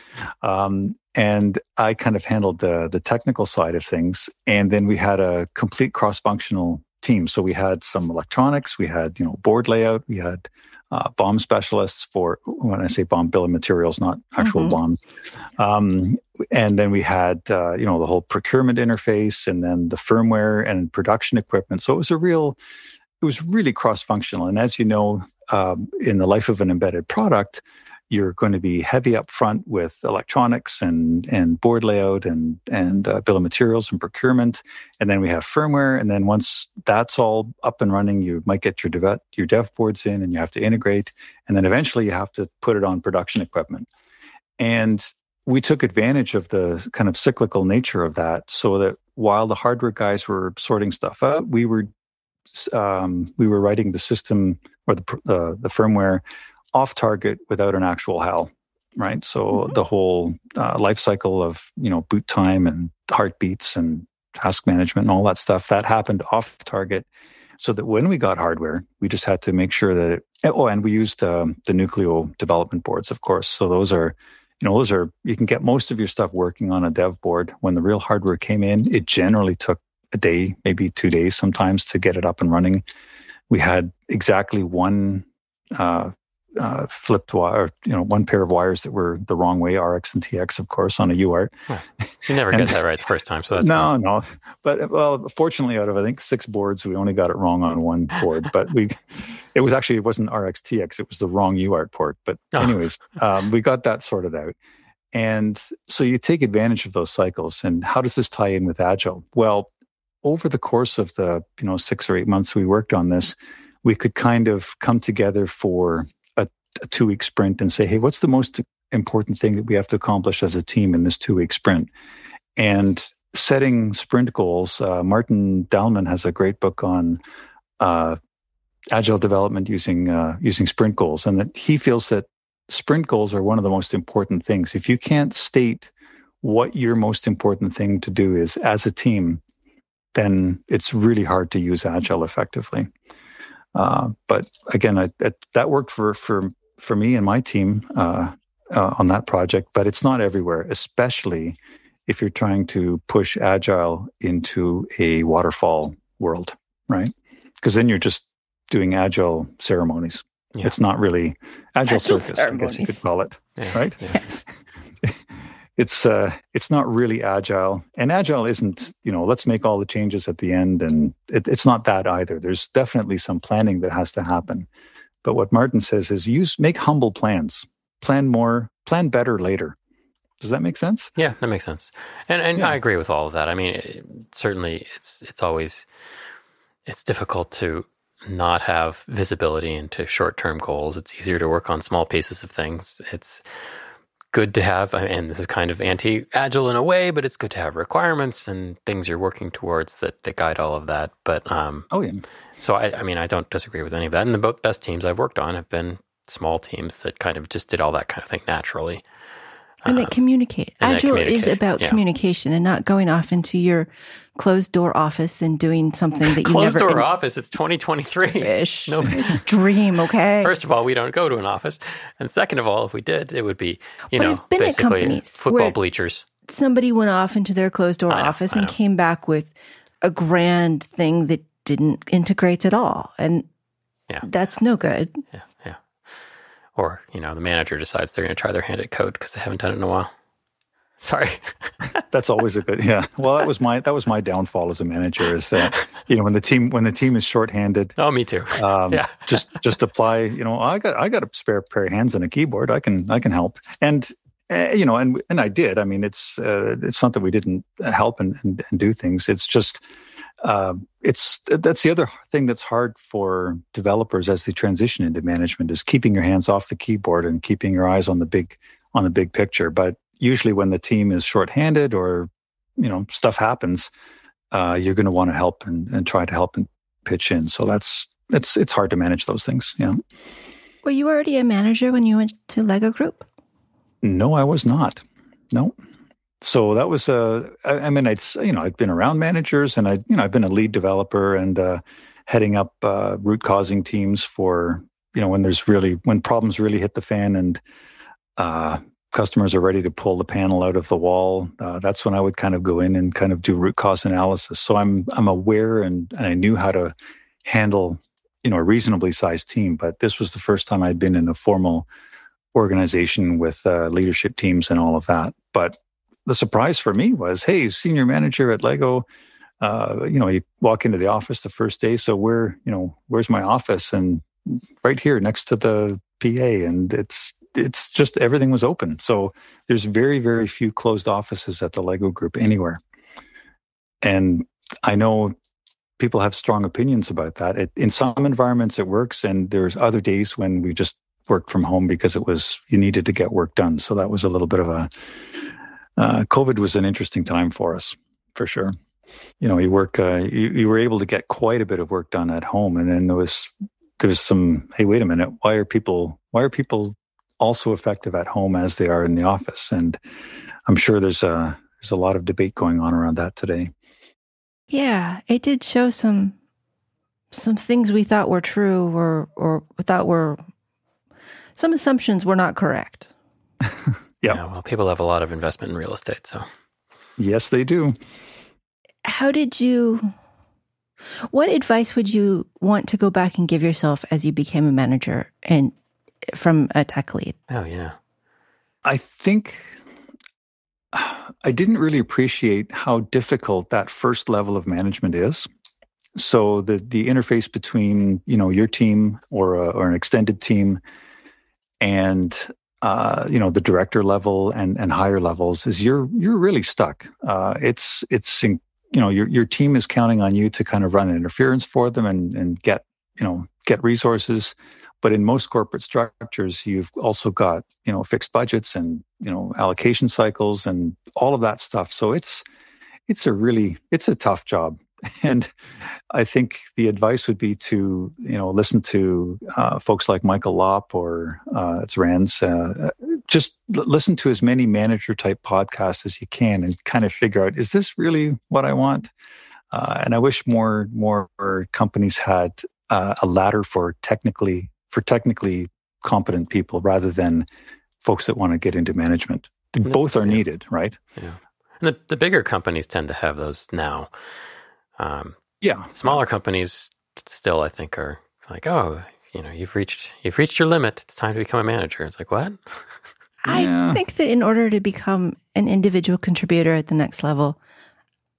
And I kind of handled the technical side of things. And then we had a complete cross-functional team. So we had some electronics, we had, board layout, we had BOM specialists for, when I say BOM, bill of materials, not actual BOM. And then we had, the whole procurement interface, and then the firmware and production equipment. So it was really cross-functional. And as you know, in the life of an embedded product, you're going to be heavy up front with electronics and board layout and bill of materials and procurement. And then we have firmware. And then once that's all up and running, you might get your dev boards in and you have to integrate. And then eventually you have to put it on production equipment. And we took advantage of the kind of cyclical nature of that, so that while the hardware guys were sorting stuff out, we were writing the system or the firmware off target without an actual HAL, right? So the whole life cycle of, boot time and heartbeats and task management and all that stuff, that happened off target, so that when we got hardware, we just had to make sure that and we used the Nucleo development boards, of course. So those are, you can get most of your stuff working on a dev board. When the real hardware came in, it generally took a day, maybe 2 days sometimes, to get it up and running. We had exactly one flipped wire, one pair of wires that were the wrong way, RX and TX, of course, on a UART. Well, you never get that right the first time, so that's no. But fortunately, out of I think 6 boards, we only got it wrong on one board. But it wasn't RX TX, it was the wrong UART port. But anyways, we got that sorted out. And so you take advantage of those cycles. And how does this tie in with Agile? Well, over the course of the 6 or 8 months we worked on this, we could kind of come together for a 2-week sprint and say, hey, what's the most important thing that we have to accomplish as a team in this 2-week sprint? And setting sprint goals, Martin Dahlman has a great book on agile development using sprint goals, and that he feels that sprint goals are one of the most important things. If you can't state what your most important thing to do is as a team, then it's really hard to use Agile effectively. But again, that worked for me and my team on that project, but it's not everywhere, especially if you're trying to push Agile into a waterfall world, right? Because then you're just doing Agile ceremonies. Yeah. It's not really Agile circus, I guess you could call it, right? Yes. It's not really Agile, and Agile isn't, let's make all the changes at the end, and it's not that either. There's definitely some planning that has to happen. But what Martin says is make humble plans, plan more, plan better later. Does that make sense? Yeah, that makes sense. And yeah. I agree with all of that. I mean, certainly it's difficult to not have visibility into short-term goals. It's easier to work on small pieces of things. It's good to have, and this is kind of anti-agile in a way, but it's good to have requirements and things you're working towards that guide all of that. But so I don't disagree with any of that. And the best teams I've worked on have been small teams that kind of just did all that kind of thing naturally. And they communicate. Agile is about communication and not going off into your closed door office and doing something that you never... Closed door office, it's 2023-ish. It's dream, okay? First of all, we don't go to an office. And second of all, if we did, it would be, basically football bleachers. Somebody went off into their closed door office and came back with a grand thing that didn't integrate at all. And that's no good. Yeah. Or, the manager decides they're going to try their hand at code because they haven't done it in a while. Sorry. That's always a good, Well, that was my downfall as a manager is, when the team is shorthanded. Oh, me too. just apply, I got a spare pair of hands and a keyboard. I can help. And, and I did. I mean, it's not that we didn't help and do things. It's just, that's the other thing that's hard for developers as they transition into management is keeping your hands off the keyboard and keeping your eyes on the big picture. But usually when the team is shorthanded or, stuff happens, you're going to want to help and try to help and pitch in. So it's hard to manage those things. Yeah. Were you already a manager when you went to Lego Group? No, I was not. No. So that was I'd been around managers and I've been a lead developer and heading up root causing teams for, when problems really hit the fan and customers are ready to pull the panel out of the wall. That's when I would kind of go in and kind of do root cause analysis. So I'm aware and I knew how to handle, a reasonably sized team, but this was the first time I'd been in a formal organization with leadership teams and all of that. But the surprise for me was, hey, senior manager at Lego, you walk into the office the first day. So where's my office? And right here next to the PA. And it's, it's just everything was open. So there's very, very few closed offices at the Lego Group anywhere. And I know people have strong opinions about that. In some environments it works, and there's other days when we just worked from home because you needed to get work done. So that was a little bit of COVID was an interesting time for us, for sure. You were able to get quite a bit of work done at home, and then there was some, hey, wait a minute, why are people also effective at home as they are in the office? And I'm sure there's a lot of debate going on around that today. Yeah, it did show some things we thought were true or thought were some assumptions were not correct. Yeah, well, people have a lot of investment in real estate, so. Yes, they do. What advice would you want to go back and give yourself as you became a manager and from a tech lead? Oh, yeah. I think I didn't really appreciate how difficult that first level of management is. So the interface between, your team or an extended team and the director level and higher levels is you're really stuck. Your team is counting on you to kind of run interference for them and get resources. But in most corporate structures, you've also got, fixed budgets and, allocation cycles and all of that stuff. So it's a tough job. And I think the advice would be to, listen to folks like Michael Lopp or it's Rand's, just listen to as many manager type podcasts as you can and kind of figure out, is this really what I want? And I wish more companies had a ladder for technically competent people rather than folks that want to get into management. Both are needed, right? Yeah. And the bigger companies tend to have those now. Smaller companies still, I think, are like, oh, you've reached your limit. It's time to become a manager. It's like, what? I think that in order to become an individual contributor at the next level,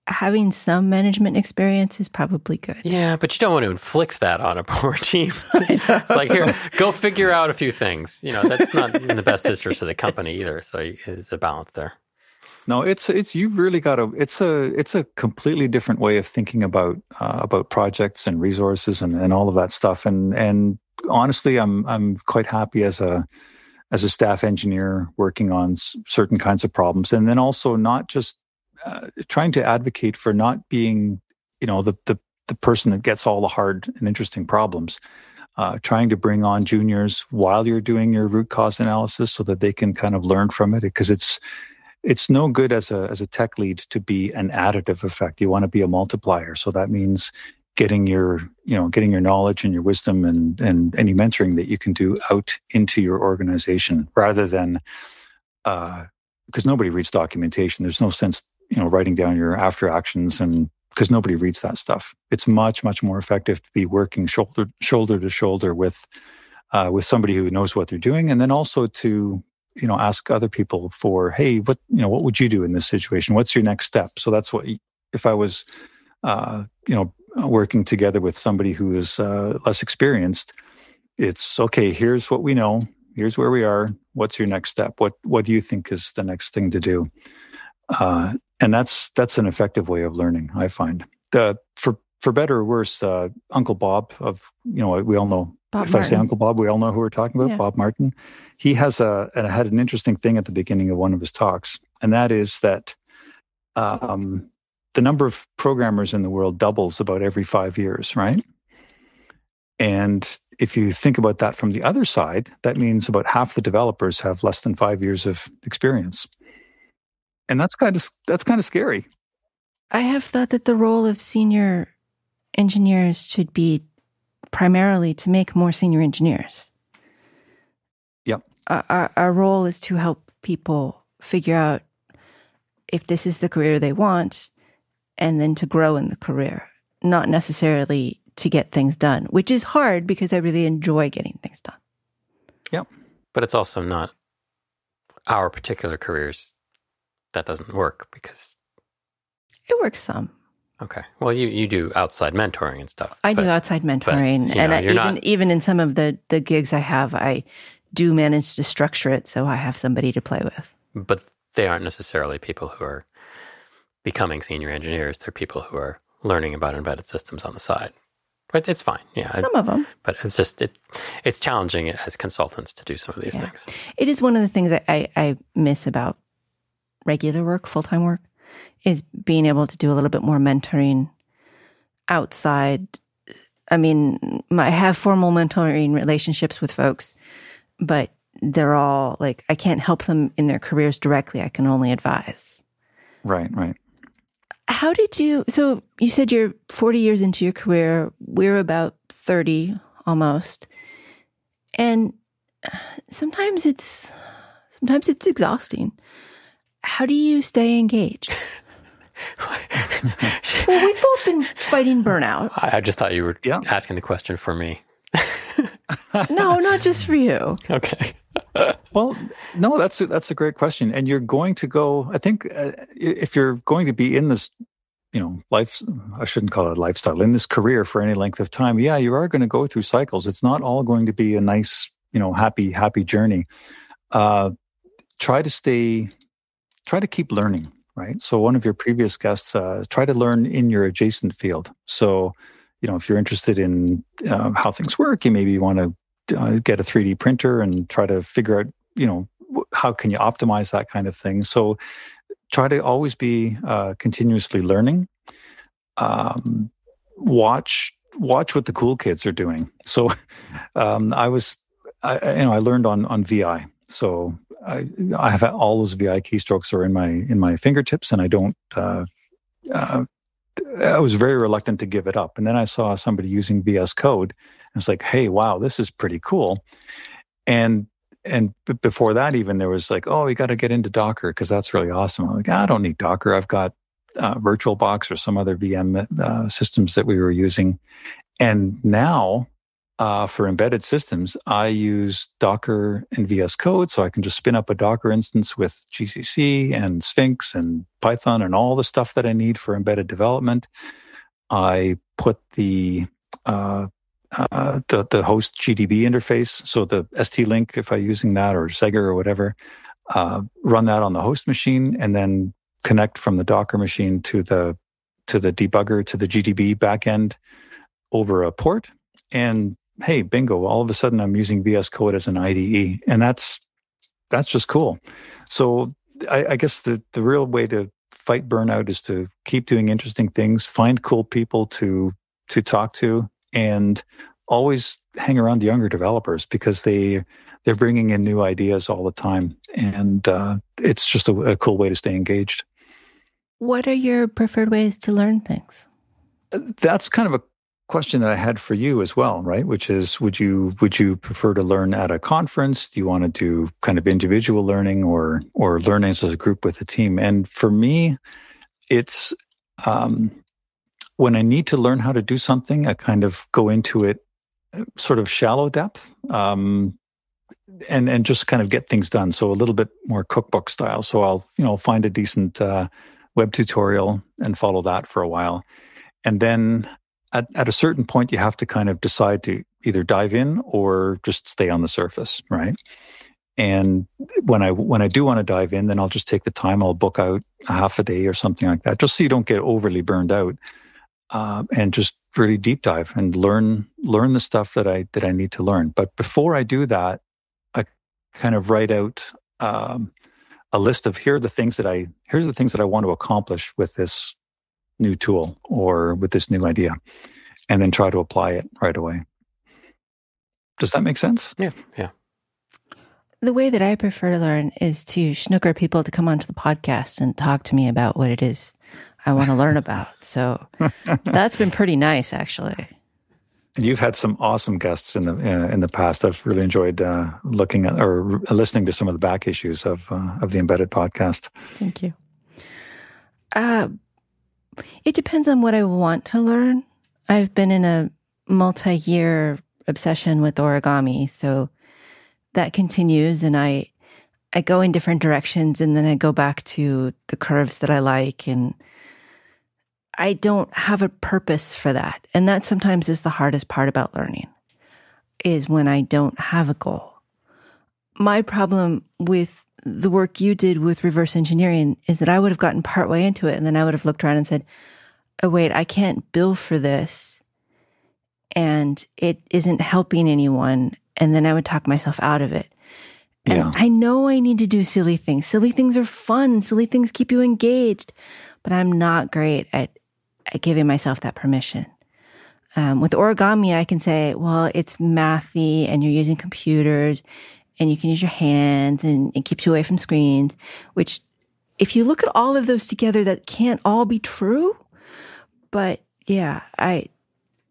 having some management experience is probably good. Yeah, but you don't want to inflict that on a poor team. It's like, here, go figure out a few things. That's not in the best interest of the company either. So there's a balance there. No, it's you really got to. It's a completely different way of thinking about projects and resources and all of that stuff. And honestly, I'm quite happy as a staff engineer working on certain kinds of problems, and then also not just trying to advocate for not being, the person that gets all the hard and interesting problems. Trying to bring on juniors while you're doing your root cause analysis so that they can kind of learn from it, because it's no good as a tech lead to be an additive effect. You want to be a multiplier. So that means getting your knowledge and your wisdom and any mentoring that you can do out into your organization rather than, because nobody reads documentation. There's no sense, writing down your after actions and because nobody reads that stuff. It's much, much more effective to be working shoulder to shoulder with somebody who knows what they're doing. And then also to, ask other people for, hey, what would you do in this situation? What's your next step? So that's what, if I was, working together with somebody who is less experienced, it's okay. Here's what we know. Here's where we are. What's your next step? What do you think is the next thing to do? And that's an effective way of learning, I find. For better or worse, Uncle Bob we all know. Bob if Martin. I say Uncle Bob, we all know who we're talking about. Yeah. Bob Martin. He had an interesting thing at the beginning of one of his talks, and that is that the number of programmers in the world doubles about every 5 years, right? And if you think about that from the other side, that means about half the developers have less than 5 years of experience. And that's kind of scary. I have thought that the role of senior engineers should be primarily to make more senior engineers. Yep. Our role is to help people figure out if this is the career they want and then to grow in the career, not necessarily to get things done, which is hard because I really enjoy getting things done. Yep. But it's also not our particular careers. That doesn't work because... It works some. Okay. Well, you do outside mentoring and stuff. I do outside mentoring. And even in some of the gigs I have, I do manage to structure it so I have somebody to play with. But they aren't necessarily people who are becoming senior engineers. They're people who are learning about embedded systems on the side. But it's fine, yeah. Some of them. But it's just, it's challenging as consultants to do some of these things. It is one of the things that I miss about regular work, full-time work, is being able to do a little bit more mentoring outside. I mean, I have formal mentoring relationships with folks, but they're all like, I can't help them in their careers directly. I can only advise. Right. How did you, so you said you're 40 years into your career. We're about 30 almost. And sometimes it's exhausting. How do you stay engaged? Well, we've both been fighting burnout. I just thought you were asking the question for me. No, not just for you. Okay. Well, no, that's a great question. And you're going to go, I think, if you're going to be in this, life, I shouldn't call it a lifestyle, in this career for any length of time, you are going to go through cycles. It's not all going to be a nice, happy journey. Try to keep learning, right? So one of your previous guests, try to learn in your adjacent field. So, if you're interested in how things work, you maybe want to get a 3D printer and try to figure out, how can you optimize that kind of thing. So try to always be continuously learning. Watch what the cool kids are doing. So I learned on VI. So I have all those VI keystrokes are in my fingertips, and I don't. I was very reluctant to give it up, and then I saw somebody using VS Code. I was like, "Hey, wow, this is pretty cool." And before that, even there was like, "Oh, you got to get into Docker because that's really awesome." I'm like, "I don't need Docker. I've got VirtualBox or some other VM systems that we were using." And now, for embedded systems, I use Docker and VS Code, so I can just spin up a Docker instance with GCC and Sphinx and Python and all the stuff that I need for embedded development. I put the host GDB interface, so the ST-Link, if I'm using that, or Sega or whatever, run that on the host machine, and then connect from the Docker machine to the debugger, to the GDB backend over a port, and hey, bingo, all of a sudden I'm using VS Code as an IDE. And that's just cool. So I guess the real way to fight burnout is to keep doing interesting things, find cool people to talk to, and always hang around the younger developers because they're bringing in new ideas all the time. And it's just a cool way to stay engaged. What are your preferred ways to learn things? That's kind of a question that I had for you as well, right? Which is, would you prefer to learn at a conference? Do you want to do kind of individual learning or learning as a group with a team? And for me, it's when I need to learn how to do something, I kind of go into it sort of shallow depth, and just kind of get things done. So a little bit more cookbook style. So I'll find a decent web tutorial and follow that for a while, and then at a certain point, you have to kind of decide to either dive in or just stay on the surface, right? And when I do want to dive in, then I'll just take the time. I'll book out a half a day or something like that, just so you don't get overly burned out, and just really deep dive and learn the stuff that I need to learn. But before I do that, I kind of write out a list of here's the things that I want to accomplish with this new tool or with this new idea, and then try to apply it right away. Does that make sense? Yeah. The way that I prefer to learn is to snooker people to come onto the podcast and talk to me about what it is I want to learn about. So that's been pretty nice, actually. And you've had some awesome guests in the past. I've really enjoyed looking at or listening to some of the back issues of the Embedded podcast. Thank you. It depends on what I want to learn. I've been in a multi-year obsession with origami, so that continues, and I go in different directions, and then I go back to the curves that I like, and I don't have a purpose for that. And that sometimes is the hardest part about learning, is when I don't have a goal. my problem with the work you did with reverse engineering is that I would have gotten partway into it and then I would have looked around and said, oh, wait, I can't bill for this and it isn't helping anyone. And then I would talk myself out of it. And I know I need to do silly things. Silly things are fun. Silly things keep you engaged. But I'm not great at giving myself that permission. With origami, I can say, well, it's mathy and you're using computers and you can use your hands and it keeps you away from screens, which if you look at all of those together, that can't all be true. But yeah,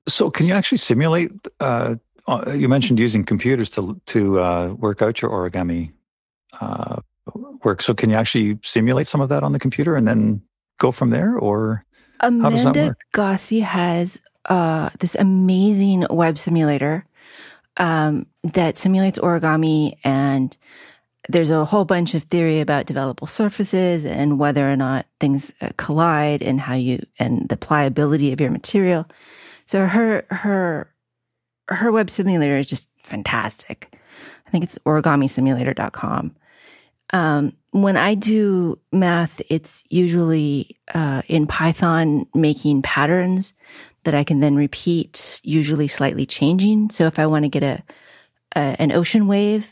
So can you actually simulate, you mentioned using computers to work out your origami work. So can you actually simulate some of that on the computer and then go from there? Or how does that work? Gossi has this amazing web simulator that simulates origami, and there's a whole bunch of theory about developable surfaces and whether or not things collide and and the pliability of your material. So her web simulator is just fantastic. I think it's origamisimulator.com. When I do math, it's usually in Python making patterns that I can then repeat, usually slightly changing. So if I want to get an ocean wave,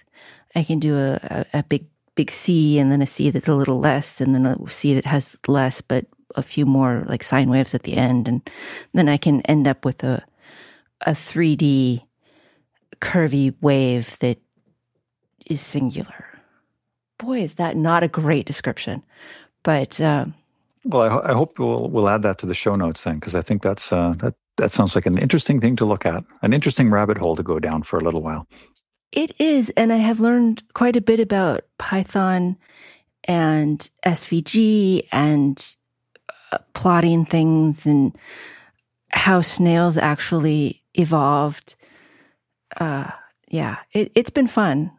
I can do a big C and then a C that's a little less and then a C that has less, but a few more like sine waves at the end. And then I can end up with a 3D curvy wave that is singular. Boy, is that not a great description. But well, I hope we'll add that to the show notes then, because I think that sounds like an interesting thing to look at, an interesting rabbit hole to go down for a little while. It is, and I have learned quite a bit about Python and SVG and plotting things and how snails actually evolved. It's been fun.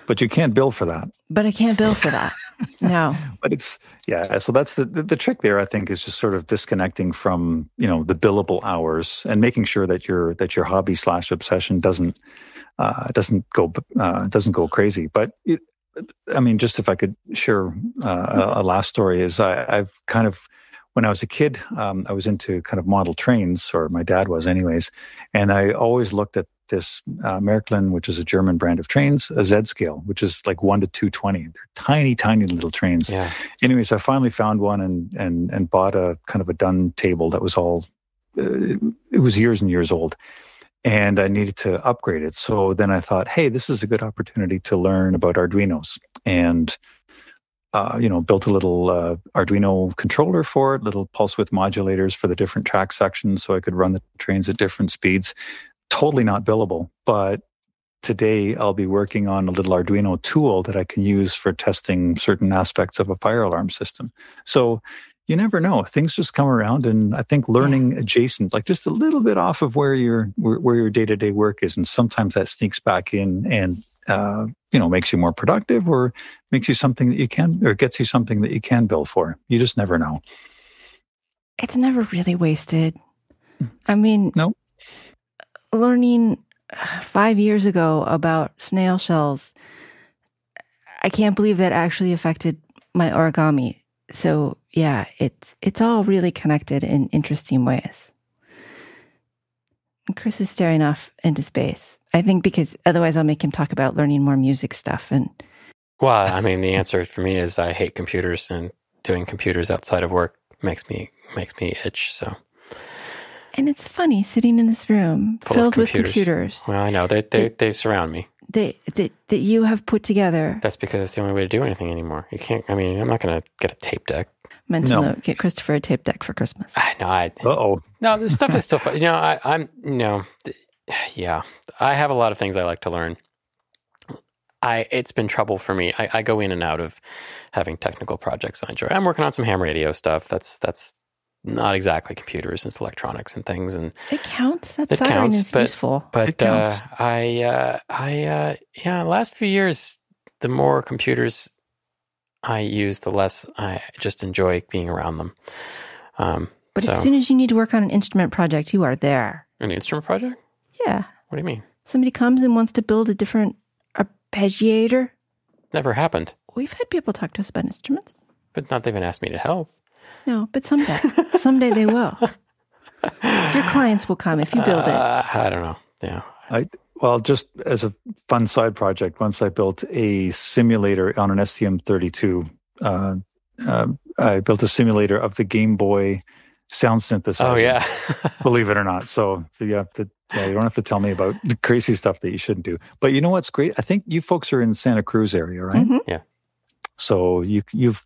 But you can't bill for that. But I can't bill for that. No. But so that's the trick there, I think, is just sort of disconnecting from, the billable hours and making sure that your hobby / obsession doesn't go crazy. But just if I could share a last story is I've kind of, when I was a kid, I was into kind of model trains, or my dad was anyways. And I always looked at this Märklin, which is a German brand of trains, a Z scale, which is like 1 to 220. They're tiny, tiny little trains. Yeah. Anyways, I finally found one and bought a kind of a done table that was all, it was years and years old. And I needed to upgrade it. So then I thought, hey, this is a good opportunity to learn about Arduinos. And built a little Arduino controller for it, little pulse width modulators for the different track sections so I could run the trains at different speeds. Totally not billable, but today I'll be working on a little Arduino tool that I can use for testing certain aspects of a fire alarm system. So you never know. Things just come around, and I think learning adjacent, like just a little bit off of where your day-to-day work is, and sometimes that sneaks back in and makes you more productive, or makes you something that you can, or gets you something that you can bill for. You just never know. It's never really wasted. I mean, no. Learning 5 years ago about snail shells, I can't believe that actually affected my origami. So yeah, it's all really connected in interesting ways. And Chris is staring off into space. I think because otherwise I'll make him talk about learning more music stuff. Well, I mean, the answer for me is I hate computers, and doing computers outside of work makes me itch. So. And it's funny sitting in this room filled with computers. Well, I know they surround me. That you have put together. That's because it's the only way to do anything anymore. You can't. I mean, I'm not going to get a tape deck. Mental note: get Christopher a tape deck for Christmas. I know. No, this stuff is still fun. I have a lot of things I like to learn. It's been trouble for me. I go in and out of having technical projects I enjoy. I'm working on some ham radio stuff. That's not exactly computers, it's electronics and things, and it counts. That siren is useful. But it counts. Last few years, the more computers I use, the less I just enjoy being around them. But as soon as you need to work on an instrument project, you are there. An instrument project? Yeah. What do you mean? Somebody comes and wants to build a different arpeggiator? Never happened. We've had people talk to us about instruments. But not even asked me to help. No, but someday. Someday they will. Your clients will come if you build it. I don't know. Yeah. Well, just as a fun side project, once I built a simulator on an STM32. I built a simulator of the Game Boy sound synthesizer. Oh, yeah. Believe it or not. So you have to. Yeah, you don't have to tell me about the crazy stuff that you shouldn't do. But you know what's great? I think you folks are in Santa Cruz area, right? Mm-hmm. Yeah. So you've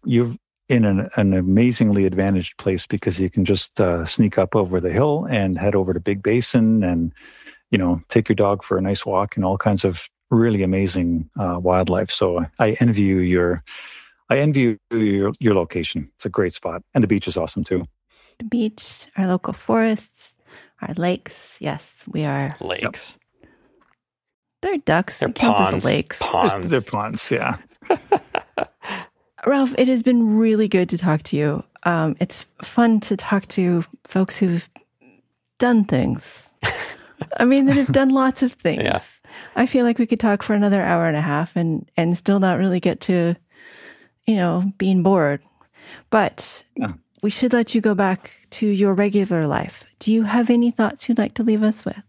in an amazingly advantaged place because you can just sneak up over the hill and head over to Big Basin and take your dog for a nice walk and all kinds of really amazing wildlife. So I envy your location. It's a great spot, and the beach is awesome too. The beach, our local forests, our lakes. Yes, we are. Lakes. Yep. They're ducks. They're it counts ponds. as lakes. Ponds. They're ponds, yeah. Ralph, it has been really good to talk to you. It's fun to talk to folks who've done things. I mean, that have done lots of things. Yeah. I feel like we could talk for another hour and a half and still not really get to, being bored. But we should let you go back to your regular life. Do you have any thoughts you'd like to leave us with?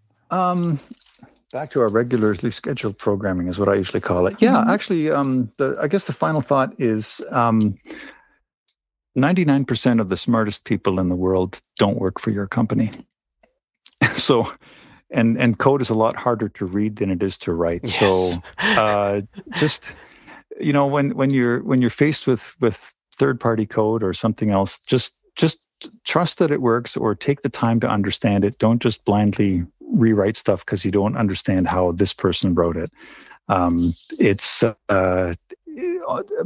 Back to our regularly scheduled programming is what I usually call it. Yeah, actually, I guess the final thought is 99% of the smartest people in the world don't work for your company. So, and code is a lot harder to read than it is to write. Yes. So, just when you're faced with third-party code or something else, just trust that it works or take the time to understand it. Don't just blindly rewrite stuff because you don't understand how this person wrote it. It's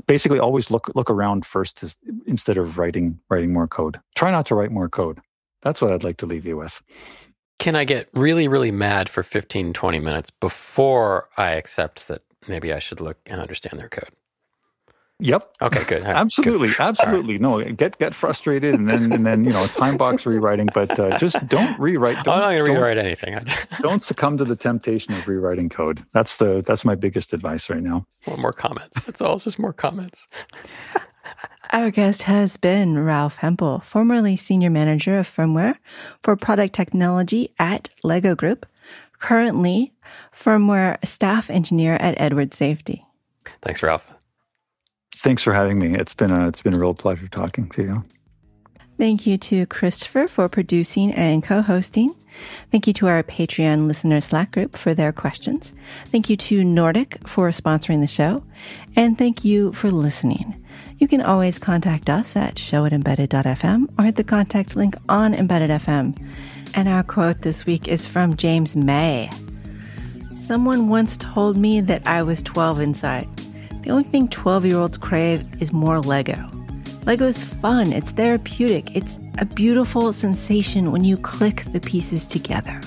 basically always look around first instead of writing more code. Try not to write more code. That's what I'd like to leave you with. Can I get really, really mad for 15, 20 minutes before I accept that maybe I should look and understand their code? Yep. Okay, good. Absolutely. Good. Absolutely. Right. No, get frustrated and then time box rewriting, but just don't rewrite. I'm not going to rewrite anything. Don't succumb to the temptation of rewriting code. That's my biggest advice right now. More comments. That's all. It's just more comments. Our guest has been Ralph Hempel, formerly Senior Manager of Firmware for Product Technology at Lego Group, currently Firmware Staff Engineer at Edwards Safety. Thanks, Ralph. Thanks for having me. It's been a real pleasure talking to you. Thank you to Christopher for producing and co-hosting. Thank you to our Patreon listener Slack group for their questions. Thank you to Nordic for sponsoring the show. And thank you for listening. You can always contact us at show@embedded.fm or hit the contact link on Embedded FM. And our quote this week is from James May. Someone once told me that I was 12 inside. The only thing 12-year-olds crave is more Lego. Lego's fun. It's therapeutic. It's a beautiful sensation when you click the pieces together.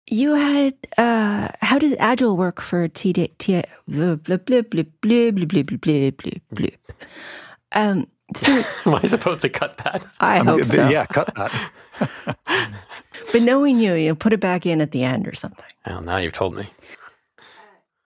You had, how does Agile work for So, Am I supposed to cut that? I hope so. Yeah, cut that. But knowing you put it back in at the end or something. Well, now you've told me.